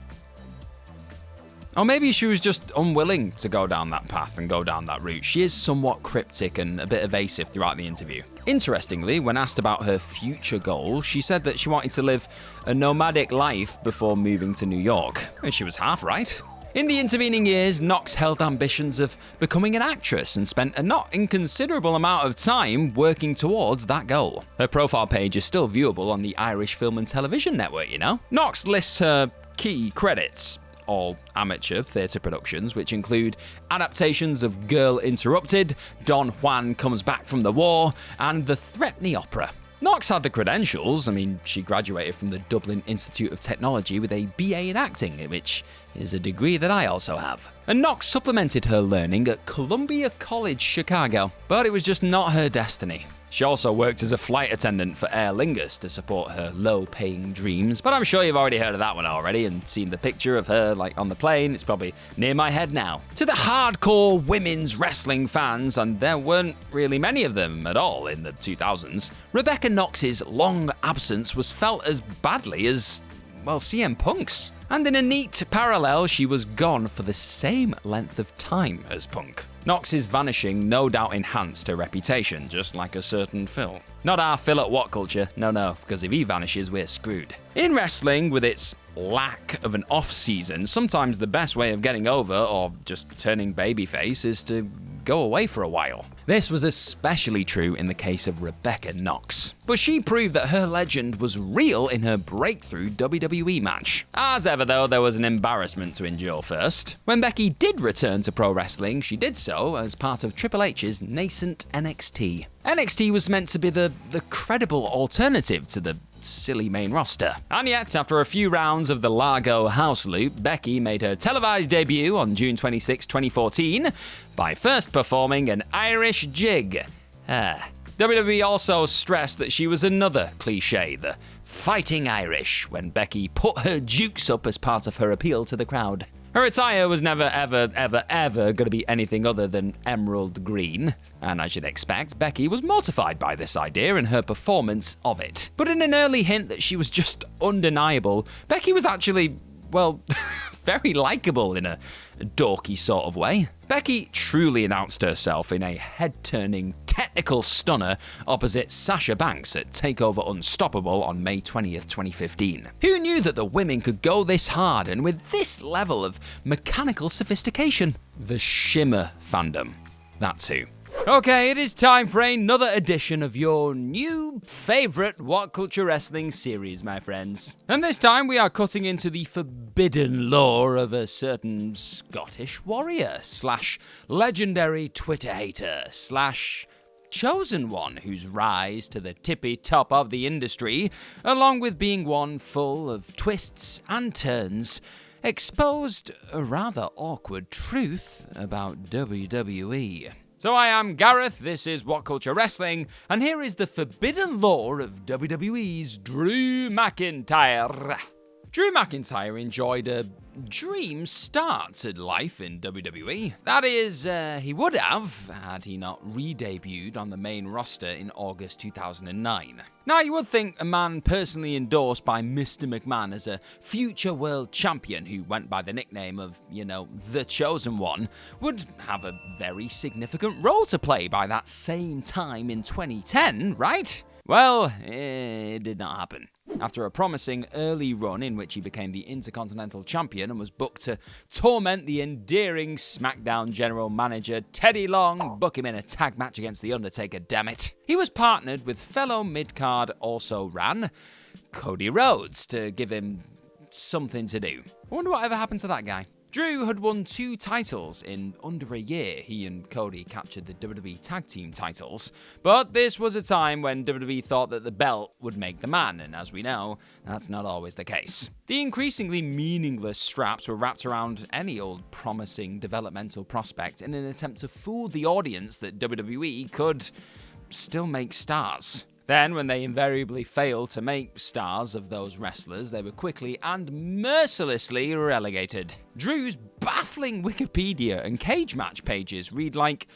Or maybe she was just unwilling to go down that path and go down that route. She is somewhat cryptic and a bit evasive throughout the interview. Interestingly, when asked about her future goals, she said that she wanted to live a nomadic life before moving to New York. And she was half right. In the intervening years, Nox held ambitions of becoming an actress and spent a not inconsiderable amount of time working towards that goal. Her profile page is still viewable on the Irish Film and Television Network, you know? Nox lists her key credits: all amateur theatre productions, which include adaptations of Girl Interrupted, Don Juan Comes Back from the War, and The Threepenny Opera. Knox had the credentials. I mean, she graduated from the Dublin Institute of Technology with a BA in acting, which is a degree that I also have. And Knox supplemented her learning at Columbia College, Chicago, but it was just not her destiny. She also worked as a flight attendant for Aer Lingus to support her low-paying dreams, but I'm sure you've already heard of that one already and seen the picture of her on the plane. It's probably near my head now. To the hardcore women's wrestling fans, and there weren't really many of them at all in the 2000s, Rebecca Knox's long absence was felt as badly as, well, CM Punk's. And in a neat parallel, she was gone for the same length of time as Punk. Knox's vanishing no doubt enhanced her reputation, just like a certain Phil. Not our Phil at WhatCulture, no, because if he vanishes, we're screwed. In wrestling, with its lack of an off-season, sometimes the best way of getting over, or just turning babyface, is to go away for a while. This was especially true in the case of Rebecca Knox. But she proved that her legend was real in her breakthrough WWE match. As ever though, there was an embarrassment to endure first. When Becky did return to pro wrestling, she did so as part of Triple H's nascent NXT. NXT was meant to be the credible alternative to the silly main roster. And yet, after a few rounds of the Largo house loop, Becky made her televised debut on June 26, 2014 by first performing an Irish jig. WWE also stressed that she was another cliche, the fighting Irish, when Becky put her jukes up as part of her appeal to the crowd. Her attire was never, ever going to be anything other than emerald green, and as you'd expect, Becky was mortified by this idea and her performance of it. But in an early hint that she was just undeniable, Becky was actually, well, very likeable in a dorky sort of way. Becky truly announced herself in a head-turning technical stunner opposite Sasha Banks at TakeOver Unstoppable on May 20th, 2015. Who knew that the women could go this hard and with this level of mechanical sophistication? The Shimmer fandom. That's who. Okay, it is time for another edition of your new favourite WhatCulture Wrestling series, my friends. And this time we are cutting into the forbidden lore of a certain Scottish warrior / legendary Twitter hater / chosen one whose rise to the tippy top of the industry, along with being one full of twists and turns, exposed a rather awkward truth about WWE. So I am Gareth, this is WhatCulture Wrestling, and here is the forbidden lore of WWE's Drew McIntyre. Drew McIntyre enjoyed a dream start to life in WWE. That is, he would have, had he not re-debuted on the main roster in August 2009. Now, you would think a man personally endorsed by Mr. McMahon as a future world champion who went by the nickname of, the Chosen One, would have a very significant role to play by that same time in 2010, right? Well, it did not happen. After a promising early run in which he became the Intercontinental Champion and was booked to torment the endearing SmackDown General Manager Teddy Long, book him in a tag match against The Undertaker, dammit. He was partnered with fellow mid-card also-ran Cody Rhodes to give him something to do. I wonder whatever happened to that guy. Drew had won 2 titles in under a year. He and Cody captured the WWE Tag Team titles. But this was a time when WWE thought that the belt would make the man, and as we know, that's not always the case. The increasingly meaningless straps were wrapped around any old promising developmental prospect in an attempt to fool the audience that WWE could still make stars. Then, when they invariably failed to make stars of those wrestlers, they were quickly and mercilessly relegated. Drew's baffling Wikipedia and cage match pages read like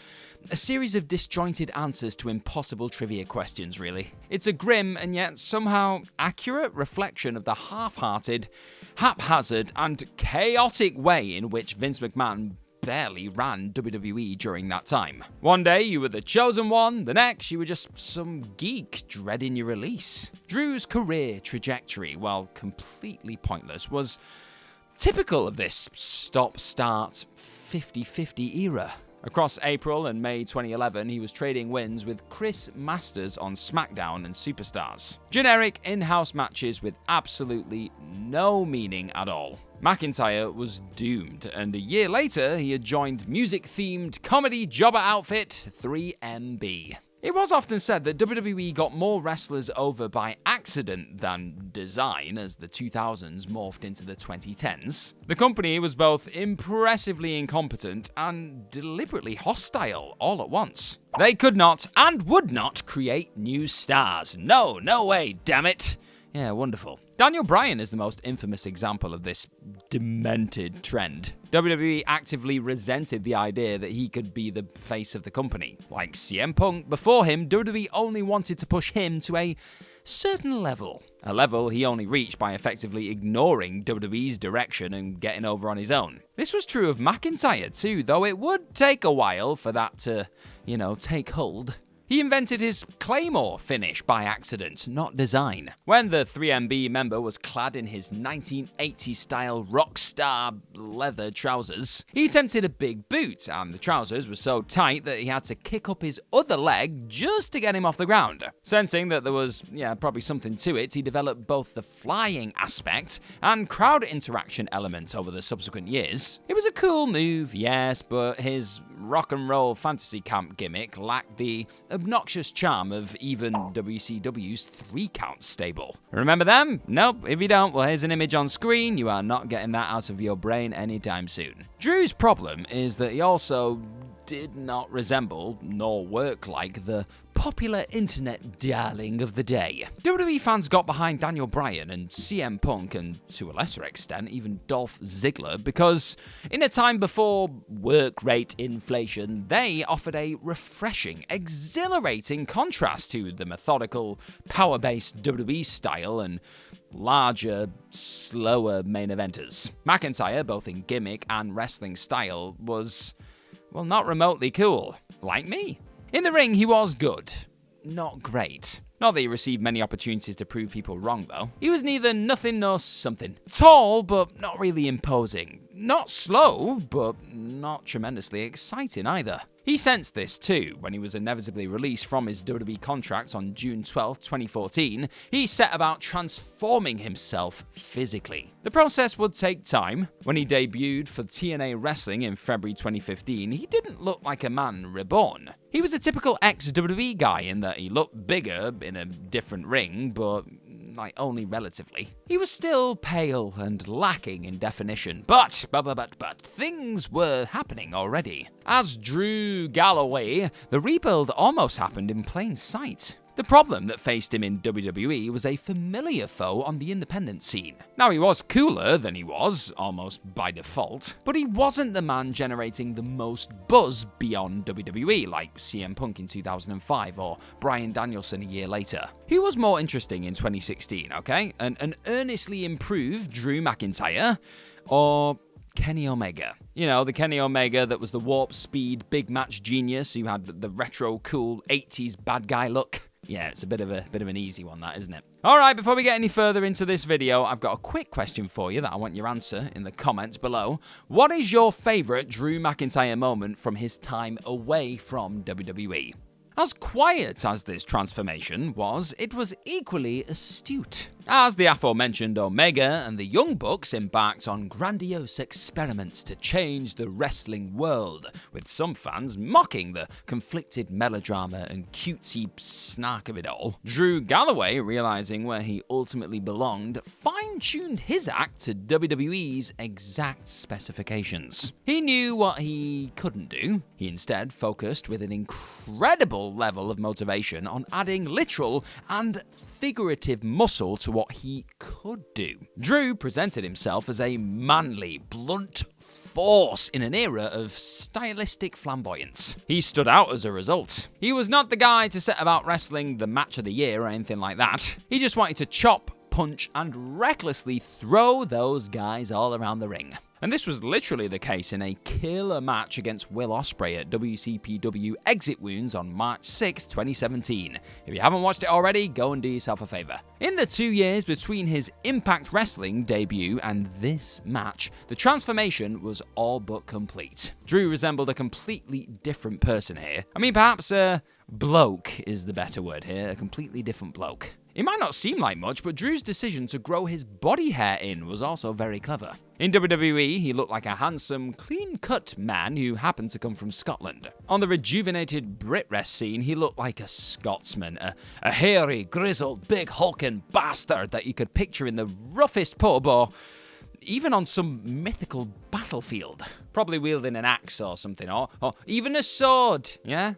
a series of disjointed answers to impossible trivia questions, really. It's a grim and yet somehow accurate reflection of the half-hearted, haphazard, and chaotic way in which Vince McMahon barely ran WWE during that time. One day you were the chosen one, the next you were just some geek dreading your release. Drew's career trajectory, while completely pointless, was typical of this stop-start 50-50 era. Across April and May 2011, he was trading wins with Chris Masters on SmackDown and Superstars. Generic in-house matches with absolutely no meaning at all. McIntyre was doomed, and a year later, he had joined music-themed comedy jobber outfit 3MB. It was often said that WWE got more wrestlers over by accident than design as the 2000s morphed into the 2010s. The company was both impressively incompetent and deliberately hostile all at once. They could not and would not create new stars. No way, damn it. Yeah, wonderful. Daniel Bryan is the most infamous example of this demented trend. WWE actively resented the idea that he could be the face of the company. Like CM Punk before him, WWE only wanted to push him to a certain level. A level he only reached by effectively ignoring WWE's direction and getting over on his own. This was true of McIntyre too, though it would take a while for that to, take hold. He invented his Claymore finish by accident, not design. When the 3MB member was clad in his 1980s-style rockstar leather trousers, he attempted a big boot, and the trousers were so tight that he had to kick up his other leg just to get him off the ground. Sensing that there was, probably something to it, he developed both the flying aspect and crowd interaction element over the subsequent years. It was a cool move, yes, but his rock and roll fantasy camp gimmick lacked the obnoxious charm of even WCW's 3-count stable. Remember them? Nope, if you don't, well, here's an image on screen. You are not getting that out of your brain anytime soon. Drew's problem is that he also did not resemble nor work like the popular internet darling of the day. WWE fans got behind Daniel Bryan and CM Punk, and to a lesser extent even Dolph Ziggler, because in a time before work rate inflation, they offered a refreshing, exhilarating contrast to the methodical, power-based WWE style and larger, slower main eventers. McIntyre, both in gimmick and wrestling style, was, well, not remotely cool. Like me. In the ring, he was good. Not great. Not that he received many opportunities to prove people wrong, though. He was neither nothing nor something. Tall, but not really imposing. Not slow, but not tremendously exciting either. He sensed this too when he was inevitably released from his WWE contract on June 12, 2014. He set about transforming himself physically. The process would take time. When he debuted for TNA Wrestling in February 2015, he didn't look like a man reborn. He was a typical ex-WWE guy in that he looked bigger in a different ring, but only relatively. He was still pale and lacking in definition, but things were happening already. As Drew Galloway, the rebuild almost happened in plain sight. The problem that faced him in WWE was a familiar foe on the independent scene. Now, he was cooler than he was, almost by default, but he wasn't the man generating the most buzz beyond WWE, like CM Punk in 2005 or Bryan Danielson a year later. Who was more interesting in 2016, okay? An earnestly improved Drew McIntyre, or Kenny Omega? The Kenny Omega that was the warp speed big match genius who had the retro cool 80s bad guy look. Yeah, it's a bit of an easy one, that, isn't it? All right, before we get any further into this video, I've got a quick question for you that I want your answer in the comments below. What is your favorite Drew McIntyre moment from his time away from WWE? As quiet as this transformation was, it was equally astute. As the aforementioned Omega and the Young Bucks embarked on grandiose experiments to change the wrestling world, with some fans mocking the conflicted melodrama and cutesy snark of it all, Drew Galloway, realizing where he ultimately belonged, fine-tuned his act to WWE's exact specifications. He knew what he couldn't do. He instead focused with an incredible level of motivation on adding literal and figurative muscle to what he could do. Drew presented himself as a manly, blunt force in an era of stylistic flamboyance. He stood out as a result. He was not the guy to set about wrestling the match of the year or anything like that. He just wanted to chop, punch, and recklessly throw those guys all around the ring. And this was literally the case in a killer match against Will Ospreay at WCPW Exit Wounds on March 6, 2017. If you haven't watched it already, go and do yourself a favor. In the 2 years between his Impact Wrestling debut and this match, the transformation was all but complete. Drew resembled a completely different person here. Perhaps bloke is the better word here, a completely different bloke. It might not seem like much, but Drew's decision to grow his body hair in was also very clever. In WWE, he looked like a handsome, clean-cut man who happened to come from Scotland. On the rejuvenated Brit Rest scene, he looked like a Scotsman, a hairy, grizzled, big hulking bastard that you could picture in the roughest pub or even on some mythical battlefield. Probably wielding an axe or something, or even a sword. Yeah,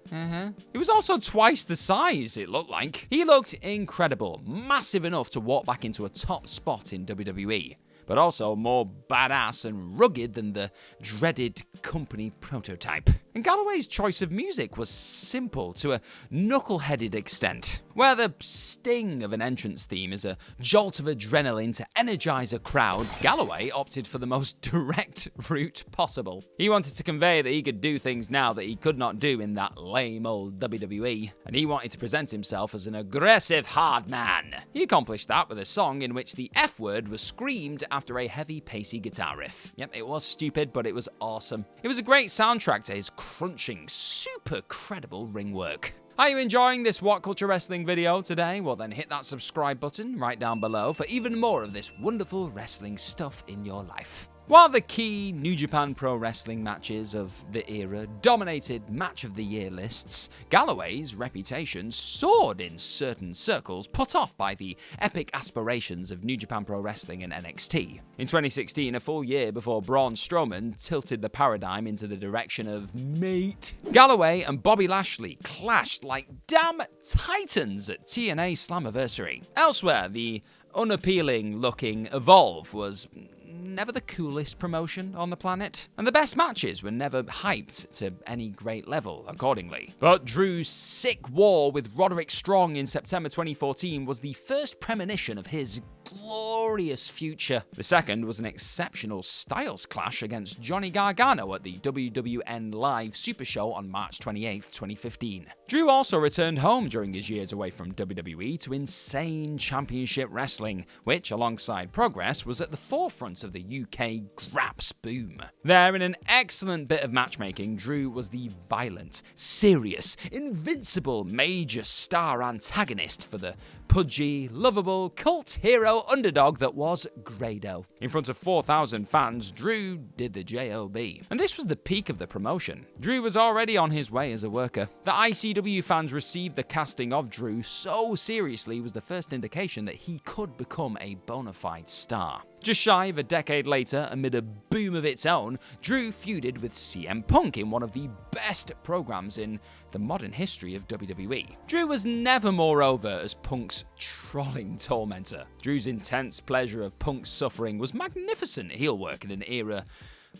He was also twice the size, it looked like. He looked incredible, massive enough to walk back into a top spot in WWE, but also more badass and rugged than the dreaded company prototype. And Galloway's choice of music was simple to a knuckle-headed extent. Where the sting of an entrance theme is a jolt of adrenaline to energize a crowd, Galloway opted for the most direct route possible. He wanted to convey that he could do things now that he could not do in that lame old WWE, and he wanted to present himself as an aggressive hard man. He accomplished that with a song in which the F word was screamed after a heavy, pacey guitar riff. Yep, it was stupid, but it was awesome. It was a great soundtrack to his crunching, super credible ring work. Are you enjoying this WhatCulture Wrestling video today? Well then hit that subscribe button right down below for even more of this wonderful wrestling stuff in your life. While the key New Japan Pro Wrestling matches of the era dominated Match of the Year lists, Galloway's reputation soared in certain circles put off by the epic aspirations of New Japan Pro Wrestling and NXT. In 2016, a full year before Braun Strowman tilted the paradigm into the direction of mate, Galloway and Bobby Lashley clashed like damn titans at TNA Slammiversary. Elsewhere, the unappealing-looking Evolve was never the coolest promotion on the planet, and the best matches were never hyped to any great level accordingly. But Drew's sick war with Roderick Strong in September 2014 was the first premonition of his glorious future. The second was an exceptional styles clash against Johnny Gargano at the WWN Live Super Show on March 28, 2015. Drew also returned home during his years away from WWE to insane championship wrestling, which, alongside Progress, was at the forefront of the UK Graps boom. There, in an excellent bit of matchmaking, Drew was the violent, serious, invincible major star antagonist for the pudgy, lovable, cult hero underdog that was Grado. In front of 4,000 fans, Drew did the J.O.B. And this was the peak of the promotion. Drew was already on his way as a worker. The ICW fans received the casting of Drew so seriously was the first indication that he could become a bona fide star. Just shy of a decade later, amid a boom of its own, Drew feuded with CM Punk in one of the best programs in the modern history of WWE. Drew was never more over as Punk's trolling tormentor. Drew's intense pleasure of Punk's suffering was magnificent heel work in an era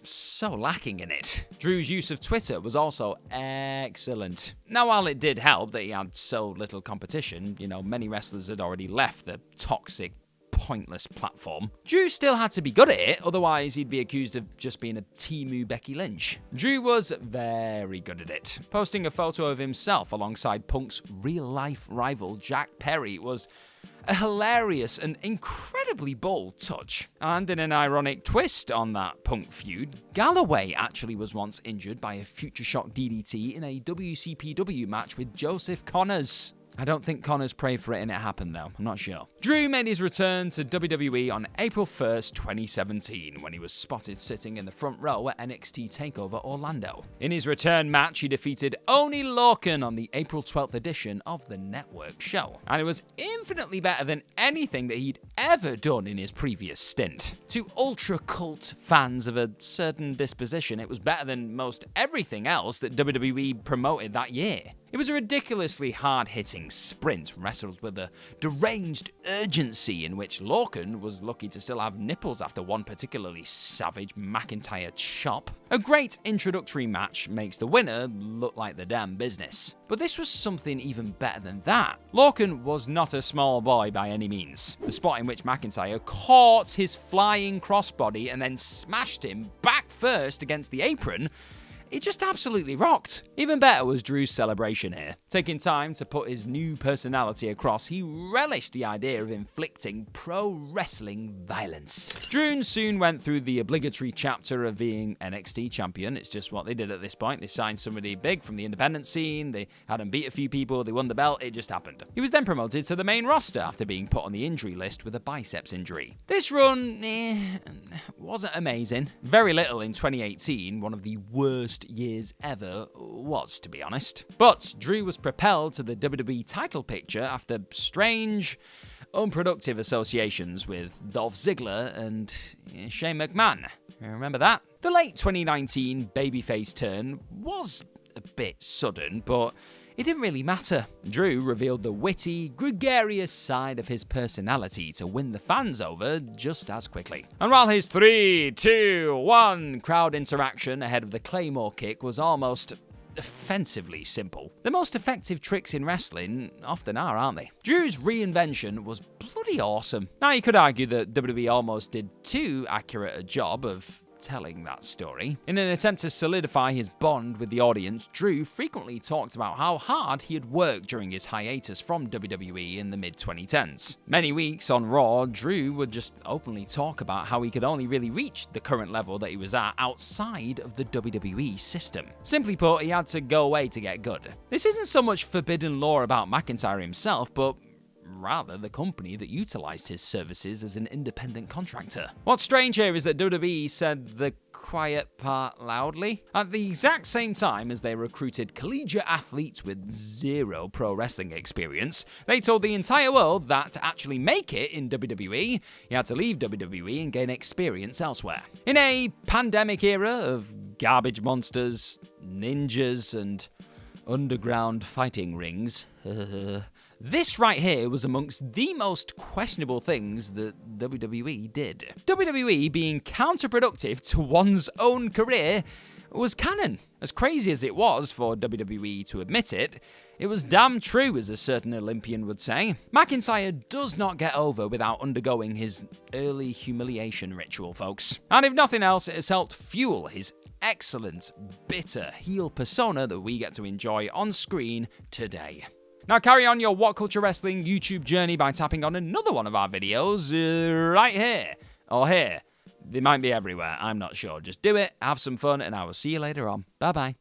so lacking in it. Drew's use of Twitter was also excellent. Now, while it did help that he had so little competition, many wrestlers had already left the toxic, pointless platform, Drew still had to be good at it, otherwise he'd be accused of just being a Temu Becky Lynch. Drew was very good at it. Posting a photo of himself alongside Punk's real-life rival Jack Perry was a hilarious and incredibly bold touch. And in an ironic twist on that Punk feud, Galloway actually was once injured by a Future Shock DDT in a WCPW match with Joseph Connors. I don't think Connors prayed for it and it happened though, I'm not sure. Drew made his return to WWE on April 1st, 2017, when he was spotted sitting in the front row at NXT TakeOver Orlando. In his return match, he defeated Oney Lorcan on the April 12th edition of the network show, and it was infinitely better than anything that he'd ever done in his previous stint. To ultra-cult fans of a certain disposition, it was better than most everything else that WWE promoted that year. It was a ridiculously hard-hitting sprint wrestled with a deranged urgency in which Lorcan was lucky to still have nipples after one particularly savage McIntyre chop. A great introductory match makes the winner look like the damn business. But this was something even better than that. Lorcan was not a small boy by any means. The spot in which McIntyre caught his flying crossbody and then smashed him back first against the apron it just absolutely rocked. Even better was Drew's celebration here. Taking time to put his new personality across, he relished the idea of inflicting pro wrestling violence. Drew soon went through the obligatory chapter of being NXT champion. It's just what they did at this point. They signed somebody big from the independent scene, they had him beat a few people, they won the belt, it just happened. He was then promoted to the main roster after being put on the injury list with a biceps injury. This run, wasn't amazing. Very little in 2018, one of the worst years ever was, to be honest. But Drew was propelled to the WWE title picture after strange, unproductive associations with Dolph Ziggler and Shane McMahon. Remember that? The late 2019 babyface turn was a bit sudden, but it didn't really matter. Drew revealed the witty, gregarious side of his personality to win the fans over just as quickly. And while his 3, 2, 1 crowd interaction ahead of the Claymore kick was almost offensively simple, the most effective tricks in wrestling often are, aren't they? Drew's reinvention was bloody awesome. Now, you could argue that WWE almost did too accurate a job of telling that story. In an attempt to solidify his bond with the audience, Drew frequently talked about how hard he had worked during his hiatus from WWE in the mid-2010s. Many weeks on Raw, Drew would just openly talk about how he could only really reach the current level that he was at outside of the WWE system. Simply put, he had to go away to get good. This isn't so much forbidden lore about McIntyre himself, but rather the company that utilised his services as an independent contractor. What's strange here is that WWE said the quiet part loudly. At the exact same time as they recruited collegiate athletes with zero pro wrestling experience, they told the entire world that to actually make it in WWE, you had to leave WWE and gain experience elsewhere. In a pandemic era of garbage monsters, ninjas, and underground fighting rings, this right here was amongst the most questionable things that WWE did. WWE being counterproductive to one's own career was canon. As crazy as it was for WWE to admit it, it was damn true, as a certain Olympian would say. McIntyre does not get over without undergoing his early humiliation ritual, folks. And if nothing else, it has helped fuel his excellent, bitter heel persona that we get to enjoy on screen today. Now carry on your WhatCulture Wrestling YouTube journey by tapping on another one of our videos right here, or here. They might be everywhere, I'm not sure. Just do it, have some fun, and I will see you later on. Bye-bye.